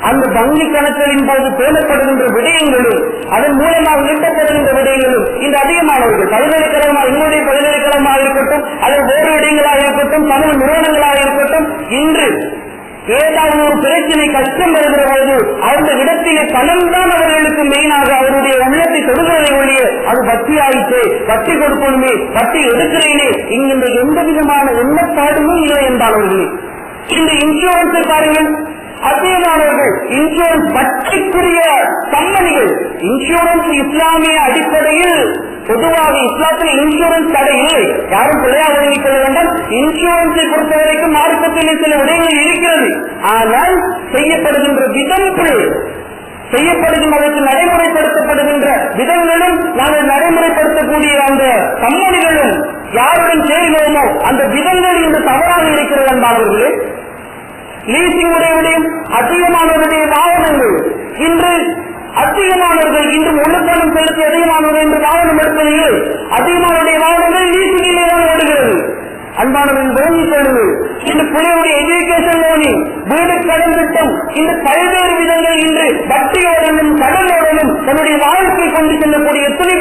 அந்த வங்கி கணக்குகளின் போது பேணப்படுகின்ற விடயங்களும் அதன் மூலமாக ஈட்டப்படுகின்ற விடயங்களும் இந்த அதிகமானவர்கள் பல்கலைக்கழகமாக, எங்களுடைய பல்கலைக்கழகமாக இருக்கட்டும், அல்லது வேறு இடங்களாக இருக்கட்டும், சமூக நிறுவனங்களாக இருக்கட்டும், இன்று ஏதாவது ஒரு பிரச்சனை கஷ்டம் வருகிற போது அந்த இடத்திலே பணம் தான் அவர்களுக்கு மெயினாக அவருடைய உள்ளத்தை தொடுகிறதை ஒழிய அது வட்டி ஆயிற்று, வட்டி கொடுக்கணுமே, வட்டி எடுக்கிறேனே இங்கின்ற எந்த விதமான எண்ணப்பாடுமே இல்லை என்றாளர்களே. இந்த இன்சூரன்ஸை பாருங்கள், அதிகமானவர்கள் இன்சூரன்ஸ் வட்டிக்குரிய கம்பெனிகள். இன்சூரன்ஸ் இஸ்லாமிய அடிப்படையில் பொதுவாக இஸ்லாத்தில் இன்சூரன்ஸ் தடை இல்லை, யாரும் பிள்ளையாக வழங்கிக் கொள்ள வேண்டாம். இன்சூரன்ஸை பொறுத்தவரைக்கும் மார்க்கத்திலே சில விடயங்கள் இருக்கிறது, ஆனால் செய்யப்படுகின்ற விதம் செய்யப்படுகின்ற நடைமுறைப்படுத்தப்படுகின்ற விதங்களும் நாங்கள் நடைமுறைப்படுத்தக்கூடிய அந்த கம்பெனிகளும் யாருடன் சேர்கிறோமோ அந்த விதங்கள் இன்று தவறாக இருக்கிறது என்பார்களே. லீசிங் உடையவுடையும் அதிகமானவருடைய வாகனங்கள் இன்று அதிகமானவர்கள் இன்று முழுப்பணம் செலுத்தி அதிகமானவர்கள் இன்று வாகனம் எடுப்பதில்லை. அதிகமானவருடைய வாகனங்கள் லீசிங்கிலே தான் ஓடுகிறது. அன்பானவர்கள் விளங்கிக் கொள்ளுங்கள். இந்த பிள்ளையுடைய எஜுகேஷன் லோனிங், வீடு கடன் திட்டம், இந்த பல்வேறு விதங்கள் இன்று வட்டியோடனும் கடனோடனும் தன்னுடைய வாழ்க்கை கொண்டு செல்லக்கூடிய எத்தனை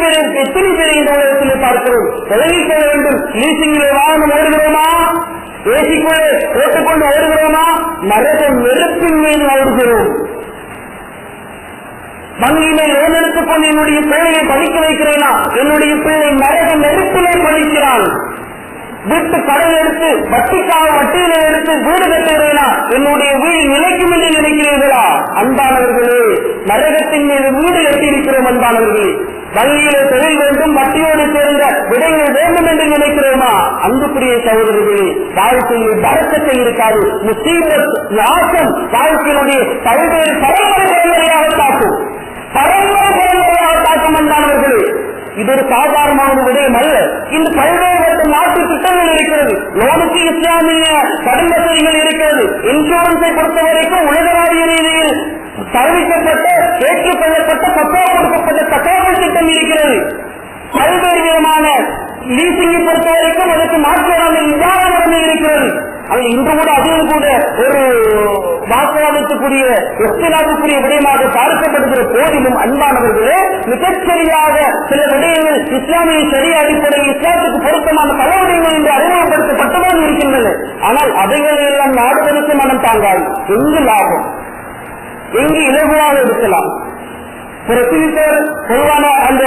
பேரை இந்த உலகத்தில் பார்க்கிறோம். விளங்கிக் கொள்ள வேண்டும். லீசிங்கிலே வாகனம் ஓடுகிறோமா, ஏசிக்குள்ளே போட்டுக்கொண்டு ஓடுகிறோமா, நரக நெருப்பின் மீது ஓடுகிறோம். வங்கியிலே லோன் எடுத்துக்கொண்டு என்னுடைய பிள்ளையை படிக்க வைக்கிறேனா, என்னுடைய பிள்ளை நரக நெருப்பிலே படிக்கிறான். வீட்டு கடன் எடுத்து வட்டியில எடுத்து வீடு கட்டுகிறேனா, என்னுடைய வீடு நிலைக்கும் என்று நினைக்கிறீர்களா? அன்பானவர்களே, நரகத்தின் மீது வீடு கட்டியிருக்கிறோம். அன்பானவர்களே, வங்கியிலே தொழில் வேண்டும், வட்டியோடு சேர்ந்த விடைகள் வேண்டும் என்று நினைக்கிறோமா? அன்புக்குரிய சகோதரர்களே, வாழ்க்கையில் பரக்கத்தை இருக்காது. முசீபத் நாசம் வாழ்க்கையினுடைய பல்வேறு பரம்பரையாக தாக்கும். அன்பானவர்களே, இது ஒரு சாதாரணமான விடயம் அல்ல. இந்த பல்வேறு நாட்டு திட்டங்கள் இருக்கிறது. லோனுக்கு இஸ்லாமிய கடன் வசதிகள் இருக்கிறது. இன்சூரன்ஸை பொறுத்த வரைக்கும் உலகளாவிய ரீதியில் தவிர்க்கப்பட்ட ஏற்றுக்கொள்ளப்பட்ட கொடுக்கப்பட்ட தகவல் திட்டம் இருக்கிறது. பல்வேறு விதமான லீசிங்கை பொறுத்த வரைக்கும் அதற்கு மாற்றான நிதானமே இருக்கிறது. அது இன்று கூட அதுவும் கூட ஒரு வாக்குவாதத்துக்குரிய எஸ்டிலாவுக்குரிய விடயமாக பார்க்கப்படுகிற போதிலும் அன்பானவர்களே, மிகச்சரியாக சில விடயங்கள் இஸ்லாமிய சரிய அடிப்படையில் இஸ்லாத்துக்கு பொருத்தமான பல விடயங்கள் என்று அறிமுகப்படுத்தப்பட்டதாக இருக்கின்றன. ஆனால் அவைகளை எல்லாம் நாடுகளுக்கு மனம் தாங்காது. எங்கு லாபம், எங்கு இலகுவாக இருக்கலாம், பொதுவான அந்த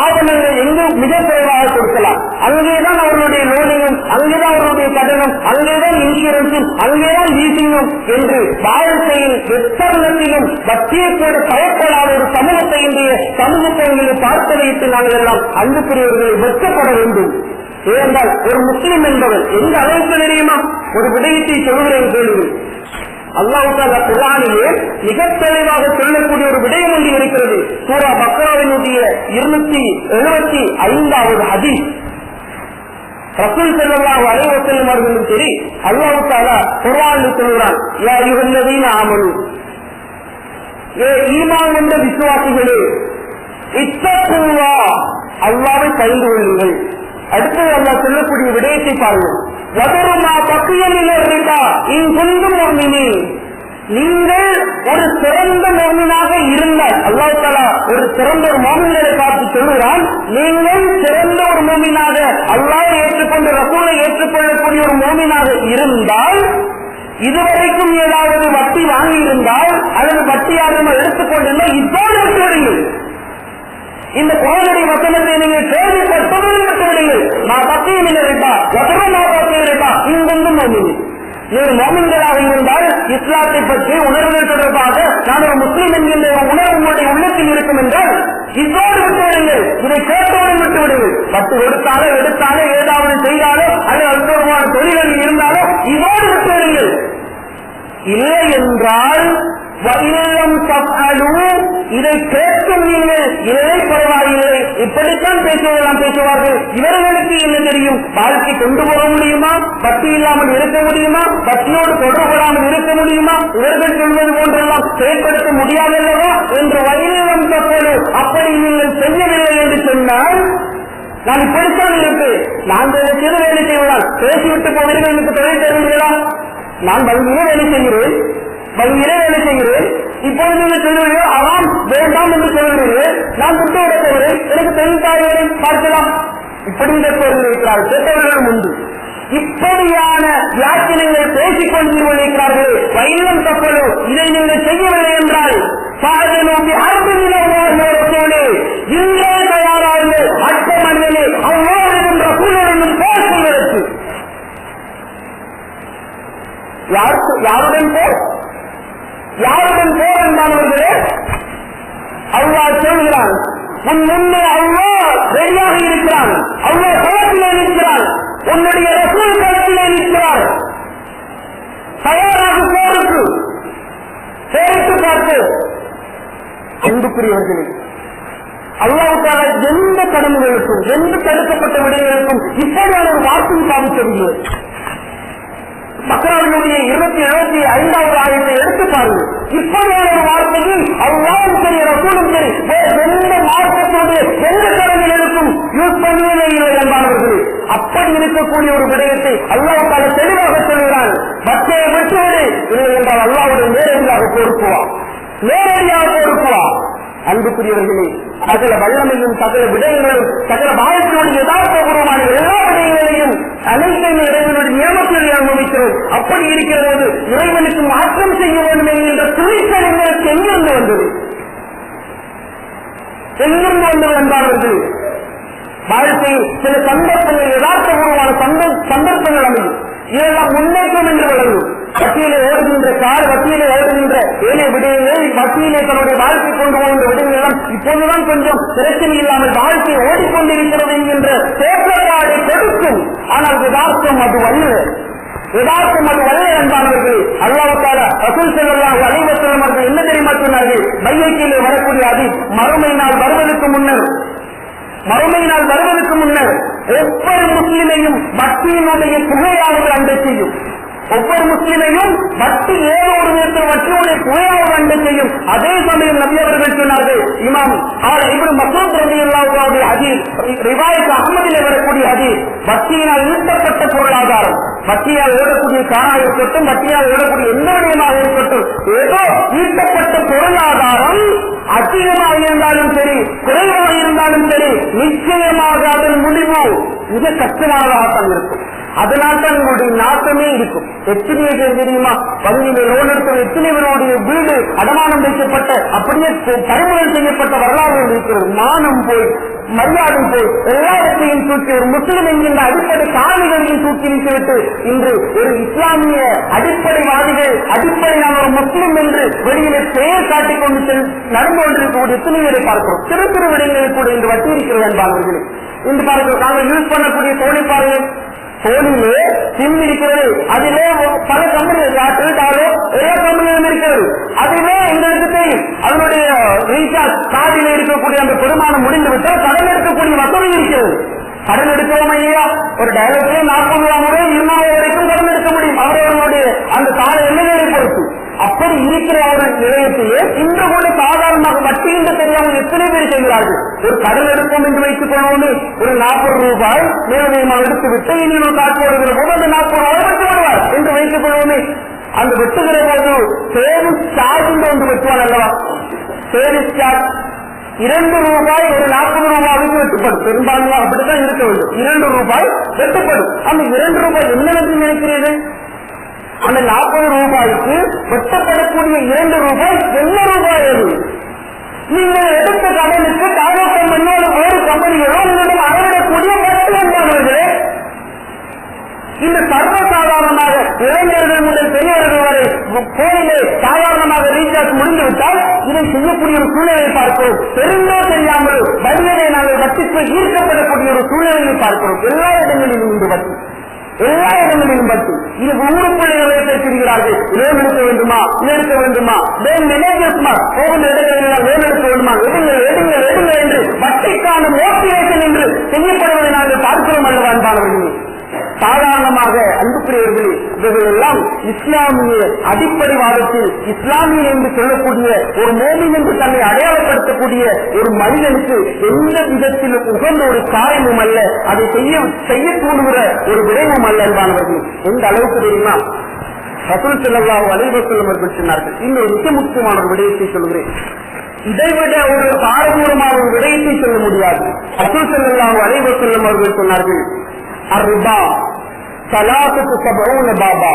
ஆவணங்கள் எங்கு மிக குறைவாக கொடுக்கலாம். அங்கேதான் அவர்களுடைய லோனிங்கும், அங்கேதான் அவர்களுடைய கடனும், அங்கேதான் இன்சூரன்ஸும், அங்கேதான் லீசிங்கும் என்று வாழ்க்கையில் எத்தருணத்திலும் வட்டியை கூட பயப்படாத ஒரு சமூகத்தை இன்றைய சமூகத்தை பார்க்க வைத்து நாங்கள் எல்லாம் அன்புக்குரியவர்களை வெட்கப்பட வேண்டும். ஏனென்றால் ஒரு முஸ்லிம் என்பவர் எந்த அளவுக்கு தெரியுமா? ஒரு விடயத்தை சொல்கிறேன் கேள்வி. அல்லாஹ் தஆலா குர்ஆனிலே மிக தெளிவாக சொல்லக்கூடிய ஒரு விடயம் ஒன்று இருக்கிறது. சூரா பக்ராவினுடைய 275வது ஹதீஸ். ரசூல் ஸல்லல்லாஹு அலைஹி வஸல்லம் அவர்களும் சரி, அல்லாஹ் தஆலா குர்ஆனில் சொல்கிறான், யா அய்யுஹல்லதீன ஆமனூ, ஏ ஈமான் கொண்ட விசுவாசிகளே, இத்தகுல்லாஹ், அல்லாஹ்வை பயந்து கொள்ளுங்கள். அடுத்து அல்லாஹ் சொல்லக்கூடிய விடயத்தை பாருங்கள். வதருமா பக்கியலில் இருக்கா இங்கொண்டும் முஃமினீன், நீங்கள் ஒரு சிறந்த முஃமினாக இருந்தால், அல்லாஹ் தஆலா ஒரு சிறந்த ஒரு முஃமினை பார்த்து சொல்கிறான், நீங்கள் சிறந்த ஒரு முஃமினாக அல்லாஹ்வை ஏற்றுக்கொண்டு ரசூலை ஏற்றுக்கொள்ளக்கூடிய ஒரு முஃமினாக இருந்தால், இதுவரைக்கும் ஏதாவது வட்டி வாங்கி இருந்தால் அல்லது வட்டியாக எடுத்துக்கொண்டிருந்தால் இப்போது விட்டுவிடுங்கள். இந்த குரானுடைய வசனத்தை நீங்கள் கேள்விப்பட்டதும் விட்டுவிடுங்கள். நான் பத்தியும் இருக்கா, வசனமா பத்தியும் இருக்கா, இங்கொண்டும் மோமினி. நீங்கள் மோமின்களாக இருந்தால் இஸ்லாத்தை பற்றி உணர்வுகள் தொடர்பாக நான் ஒரு முஸ்லீம் என்கின்ற உணர்வு உங்களுடைய உள்ளத்தில் இருக்கும் என்றால் இதோடு விட்டுவிடுங்கள். இதை கேட்டோடு விட்டுவிடுங்கள். பத்து எடுத்தாலோ ஏதாவது செய்தாலோ அல்லது அற்புதமான தொழில்கள் இருந்தாலோ இதோடு விட்டுவிடுங்கள். இல்லை என்றால் இதை கேட்கும் நீங்கள் இதை பரவாயில்லை, இப்படித்தான் பேசுவார்கள். இவர்களுக்கு என்ன தெரியும்? வாழ்க்கை கொண்டு போக முடியுமா? பக்தி இல்லாமல் இருக்க முடியுமா? பக்தியோடு தொடர்படாமல் இருக்க முடியுமா? இவர்கள் சொல்வது போன்றெல்லாம் செயல்படுத்த முடியாதல்லவா என்று வயலிலும் தப்போடு அப்படி நீங்கள் செய்யவில்லை என்று சொன்னால், நான் இப்படித்தான் இருப்பேன், நான் சிறு வேலை செய்வதால் பேசிவிட்டு போவீர்கள், எனக்கு தொழில் தருவீர்களா? நான் வங்கியிலே வேலை செய்கிறேன், இப்போது நீங்கள் சொல்லுவீர்கள் அவாம் வேண்டாம் என்று சொல்கிறீர்கள், நான் விட்டு விட போகிறேன், எனக்கு தொழில் தாய்களை பார்க்கலாம். இப்படி இருக்கிறார்கள் கேட்டவர்களும் உண்டு. இப்படியான வியாக்கியங்கள் பேசிக் கொண்டிருக்கிறார்கள். வயலும் தப்பலோ இதை நீங்கள் செய்யவில்லை என்றால் சாதனை இன்றே தயாராக அட்ட மனிதனே அவ்வாறு என்ற சூழலும் பேசுவதற்கு யாருடன் போர் என்பானவர்களே? அல்லாஹ் சொல்கிறான், உன் முன்னே அல்லாஹ் ரெடியாக இருக்கிறான், அல்லாஹ் களத்திலே நிற்கிறான், உன்னுடைய ரசூல் களத்திலே நிற்கிறார், தயாராக போருக்கு சேர்த்து பார்த்து. அன்புக்குரியவர்களே, அல்லாஹ் தஆலா எந்த கடமைகளுக்கும் எந்த தடுக்கப்பட்ட விடயங்களுக்கும் இப்படியான ஒரு வார்த்தை பாதிக்கவில்லை. மக்களுடைய 275வது ஆயத்தை எடுத்து பாருங்கள். இப்படியான ஒரு வார்த்தையில் அல்லாஹ்வும் சரி ரசூலும் சரி எந்த மார்க்கத்தினுடைய எந்த கடமைகளுக்கும் யூஸ் பண்ணவே இல்லை என்பார்கள். அப்படி இருக்கக்கூடிய ஒரு விடயத்தை அல்லாஹ் தஆலா தெளிவாக சொல்கிறான், பக்தியை விட்டுவிடு, இல்லை என்றால் அல்லாஹ்வுடைய நேரடியாக பொறுப்புவான். அன்புக்குரியவர்களே, சகல வல்லமையும் சகல விடயங்களும் சகல வாழ்க்கையோடு யதார்த்தபூர்வமான எல்லா விடயங்களையும் அனைத்தையும் இறைவனுடைய நியமத்தில் அனுபவிக்கிறோம். அப்படி இருக்கிற போது இறைவனுக்கு மாற்றம் செய்ய வேண்டும் என்கின்ற துணிச்சல் எங்களுக்கு எங்கிருந்து வந்தது? எங்கிருந்து வந்தது என்பார்கள். வாழ்க்கை சில சந்தர்ப்பங்கள் யதார்த்தபூர்வமான சந்தர்ப்பங்கள் அமையும். இதெல்லாம் முன்னேற்றம் என்று விளங்கும். வட்டியிலே ஓடுகின்ற கார், வட்டியிலே ஓடுகின்ற ஏழை விடயங்கள், வட்டியிலே தன்னுடைய வாழ்க்கை கொண்டு போகின்ற விடயங்கள் எல்லாம் இப்போதுதான் கொஞ்சம் பிரச்சனை இல்லாமல் வாழ்க்கை ஓடிக்கொண்டிருக்கிறது என்கின்ற தோற்றப்பாடை கொடுக்கும். ஆனால் யதார்த்தம் அது அல்ல. யதார்த்தம் அது அல்ல என்பார்கள். அல்லாஹ் தஆலா ரசூல் ஸல்லல்லாஹு அலைஹி வஸல்லம் அவர்கள் என்ன தெரியுமா சொன்னார்கள்? பையக்கிலே வரக்கூடிய ஹதீஸ், மறுமை நாள் வருவதற்கு முன்னர் ஒவ்வொரு முஸ்லிமையும் வட்டியினுடைய புகையாவது அண்டை செய்யும். ஒவ்வொரு முஸ்லிமையும் வட்டி ஏதோ ஒரு விதத்தில் வட்டியுடைய புகையாவது அண்டை செய்யும். அதே சமயம் நபி அவர்கள் சொன்னார்கள், இமாம் இப்னு மஸ்ஊத் ரலியல்லாஹு அன்ஹு ஹதீஸ், ரிவாயத் அஹ்மதிலே வரக்கூடிய ஹதீஸ், வட்டியினால் ஈட்டப்பட்ட பொருளாதாரம், வட்டியால் ஓடக்கூடிய காராக இருக்கட்டும், வட்டியால் ஓடக்கூடிய எந்த விடயமாக இருக்கட்டும், ஏதோ ஈட்டப்பட்ட பொருளாதாரம் அதிகமாக இருந்தாலும் சரி, குறைவாக இருந்தாலும் சரி, நிச்சயமாக அதன் முடிவு மிக கஷ்டமானதாகத்தான் இருக்கும். அதனால் தான் உங்களுடைய நாட்டமே இருக்கும். எத்தனை பேர் தெரியுமா, வங்கியிலே லோன் எடுத்த எத்தனை பேருடைய வீடு அடமானம் வைக்கப்பட்ட, அப்படியே பறிமுதல் செய்யப்பட்ட வரலாறு இருக்கிறது. மானம் போய், மரியாதை போய், எல்லாவற்றையும் தூக்கி ஒரு முஸ்லிம் என்கின்ற அடிப்படை காரணிகளையும் தூக்கி வைத்துவிட்டு இன்று ஒரு இஸ்லாமிய அடிப்படைவாதிகள் அடிப்படையான ஒரு முஸ்லிம் என்று வெளியிலே பெயர் காட்டிக் கொண்டு நடந்து கொண்டிருக்கக்கூடிய எத்தனை பேரை பார்க்கிறோம். சிறு சிறு விடயங்களில் கூட இன்று வட்டி இருக்கிறது என்பார்கள். இன்று பார்க்கிறோம், நாங்கள் யூஸ் பண்ணக்கூடிய தோணிப்பார்கள், போனிலே சிம் இருக்கிறது, அதிலே பல கம்பெனிகள் எல்லா கம்பெனிகளும் இருக்கிறது. அதுவே எங்களுக்கு தெரியும். அதனுடைய ரீசார்ஜ் கார்டில் இருக்கக்கூடிய அந்த பெருமானம் முடிந்துவிட்டால் கடன் எடுக்கக்கூடிய வசதி இருக்கிறது. கடன் எடுக்கிறோம் இல்லையா, ஒரு டைரக்டரே 40 ரூபாய் முதல் 20 வரைக்கும் கடன் எடுக்க முடியும். அவர்களுடைய அந்த கால எல்லைகளை பொறுத்து. அப்படி இருக்கிற ஒரு நிலையத்தையே இன்று கூட சாதாரணமாக வட்டி என்று தெரியாமல் எத்தனை பேர் செய்கிறார்கள். ஒரு கடன் எடுப்போம் என்று வைத்துக் கொள்வோமே, ஒரு 40 ரூபாய் மேலதிகமாக எடுத்துவிட்டு இனி ஒரு காட்சி வருகிற போது அந்த 40 ரூபாய் வெட்டு வருவார் என்று வைத்துக் கொள்வோமே. அந்த வெட்டுகிற போது சேவிங்ஸ் சார்ஜ் ஒன்று வெட்டுவார் அல்லவா. சேவிங்ஸ் சார்ஜ் 2 ரூபாய் ஒரு 40 ரூபாய்க்கு வெட்டுப்படும். பெரும்பான்மையாக அப்படித்தான் இருக்க வேண்டும். 2 ரூபாய் வெட்டுப்படும். அந்த 2 ரூபாய் என்னவென்று நினைக்கிறீர்கள்? அந்த 40 ரூபாய்க்கு வெட்டப்படக்கூடிய 2 ரூபாய் என்ன ரூபாய்? நீங்கள் எடுத்த கடனுக்கு டாடா கம்பெனியோட வேறு கம்பெனிகளோ உங்களிடம் அளவிடக்கூடிய வட்டி என்பார்களே. இந்த சர்வசாதாரணமாக இளைஞர்கள் முதல் பெரியவர்கள் வரை போனிலே சாதாரணமாக ரீசார்ஜ் முடிந்துவிட்டால் இதை செய்யக்கூடிய ஒரு சூழ்நிலையை பார்க்கிறோம். தெரிந்தோ தெரியாமல் வரிகளை நாங்கள் வட்டிக்கு ஈர்க்கப்படக்கூடிய ஒரு சூழ்நிலையை பார்க்கிறோம். எல்லா இடங்களிலும் இந்த வட்டி, எல்லா இடங்களிலும் வட்டி. இது ஊருக்குள்ளே பேசுகிறார்கள். லோன் எடுக்க வேண்டுமா, எடுக்க வேண்டுமா, லோன் மேனேஜர்ஸ்மா போகின்ற இடங்களில் லோன் எடுக்க வேண்டுமா, எடுங்க என்று வட்டிக்கான மோட்டிவேஷன் என்று செய்யப்படுவதை நாங்கள் பார்க்கிறோம் அல்லவா என்பார்கள். சாதாரணமாக அன்புக்குரியவர்களே, இவர்கள் எல்லாம் இஸ்லாமிய அடிப்படைவாதத்தில் இஸ்லாமிய என்று சொல்லக்கூடிய ஒரு மோமின் என்று தன்னை அடையாளப்படுத்தக்கூடிய ஒரு மனிதனுக்கு எந்த விதத்திலும் உகந்த ஒரு காரியமும் அல்ல, அதை செய்ய தூண்டுகிற ஒரு விடயமும் அல்ல என்பானவர்கள். எந்த அளவுக்கு தெரியுமா, ரசூல் ஸல்லல்லாஹு அலைஹி வஸல்லம் அவர்கள் சொன்னார்கள். இன்னொரு மிக முக்கியமான ஒரு விடயத்தை சொல்கிறேன். இதைவிட ஒரு பாரதூரமான ஒரு விடயத்தை சொல்ல முடியாது. ரசூல் ஸல்லல்லாஹு அலைஹி வஸல்லம் அவர்கள் சொன்னார்கள், அர்ரிபா ஸலாத்துக்கு 70 பாபா.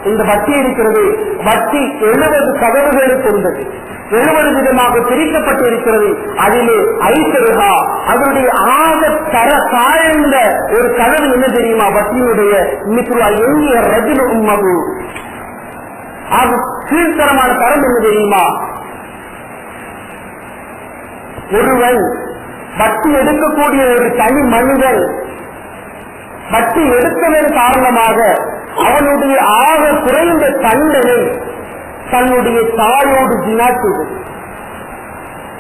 இந்த வட்டி இருக்கிறது, வட்டி 70 கதவுகளை கொண்டது, 70 விதமாக பிரிக்கப்பட்டு இருக்கிறது. அதிலே ஐசருகா, அதனுடைய ஆக தர தாழ்ந்த ஒரு கதவு என்ன தெரியுமா? வட்டியினுடைய மித்ரா எங்கிய ரஜினு உம்மகு, அது கீழ்த்தரமான தரம் என்ன தெரியுமா? ஒருவன் வட்டி எடுக்கக்கூடிய ஒரு தனி மனிதன் வட்டி எடுத்ததன் காரணமாக அவனுடைய ஆக குறைந்த தண்டனை தன்னுடைய தாயோடு ஜினா செய்தது.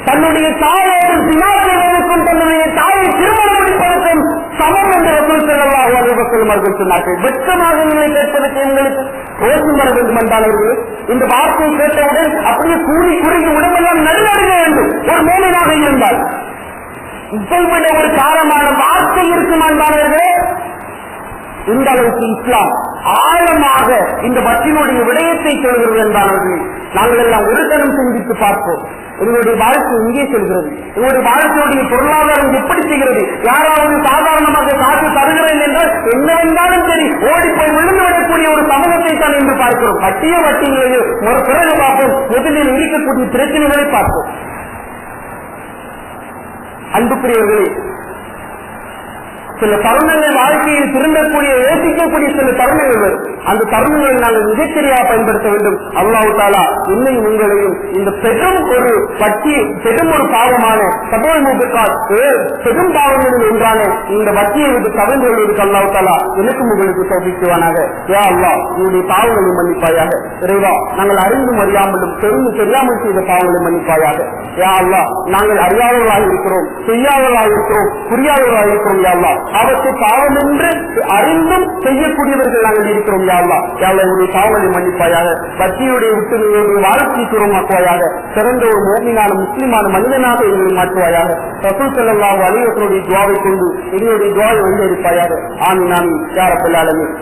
தன்னுடைய தாயோடு ஜினா செய்வதற்கும் தன்னுடைய தாயை திருமணம் முடிப்பதற்கும் சமம் என்று ரசூல் ஸல்லல்லாஹு அலைஹி வஸல்லம் அவர்கள் சொன்னார்கள். வெட்கமாக நிலை கேட்பதற்கு எங்களுக்கு ரோஷம் வர வேண்டும் என்றார்கள். இந்த வார்த்தையை கேட்டவுடன் அப்படியே கூறி குறுகி உடம்பெல்லாம் நடுநடுங்க வேண்டும் ஒரு மூலமாக இருந்தால். இதைவிட ஒரு காலமான வார்த்தை இருக்கும் என்றார்களே. இந்த அளவுக்கு இஸ்லாம் ஆழமாக இந்த வட்டினுடைய விடயத்தை சொல்கிறது என்றார்கள். நாங்கள் எல்லாம் ஒரு கணம் சிந்தித்து பார்ப்போம். எங்களுடைய வாழ்க்கை இங்கே செல்கிறது, எங்களுடைய வாழ்க்கையுடைய பொருளாதாரம் எப்படி செய்கிறது? யாராவது சாதாரணமாக காசு தருகிறேன் என்றால் என்னவென்றாலும் சரி ஓடி போய் விழுந்து விடக்கூடிய ஒரு சமூகத்தை தான் என்று பார்க்கிறோம். வட்டியிலேயே ஒரு பிறகு பார்ப்போம், முதலில் இருக்கக்கூடிய பிரச்சனைகளை பார்ப்போம். அன்புக்குரியவர்களே, சில தருணங்கள் வாழ்க்கையில் திரும்பக்கூடிய யோசிக்கக்கூடிய சில தருணங்கள் வரும். அந்த தருணங்களை நாங்கள் மிகச்சரியாக பயன்படுத்த வேண்டும். அல்லாஹ் தஆலா என்னையும் உங்களையும் இந்த பெரும் ஒரு பாவமான பெரும் பாவங்களில் ஒன்றான இந்த வட்டியை விட்டு தவிர்த்து கொள்வதற்கு அல்லாஹ் தஆலா எனக்கும் உங்களுக்கு தௌஃபீக். யா அல்லாஹ், உன்னுடைய பாவங்களை மன்னிப்பாயாக. இறைவா, நாங்கள் அறிந்தும் அறியாமலும் தெரியாமல் செய்த பாவங்களை மன்னிப்பாயாக. யா அல்லாஹ், நாங்கள் அறியாதவர்களாக இருக்கிறோம், செய்யாதவர்களாக இருக்கிறோம், புரியாதவர்களாக இருக்கிறோம். யா அல்லாஹ், அவற்றை பாவம் என்று அறிந்தும் செய்யக்கூடியவர்கள் நாங்கள் இருக்கிறோம். யா அல்லாஹ், என்னுடைய பாவங்களை மன்னிப்பாயாக. வட்டியுடைய விட்டு வாழ்க்கை தூரமாக்குவாயாக. சிறந்த ஒரு மோமினான முஸ்லிமான மனிதனாக எங்களை மாற்றுவாயாக. ரசூல் ஸல்லல்லாஹு அலைஹி வஸல்லம் துஆவை கொண்டு எங்களுடைய துஆவை வந்தெடுப்பாயாக. ஆமீன் ஆமீன் யா ரப்பல் ஆலமீன்.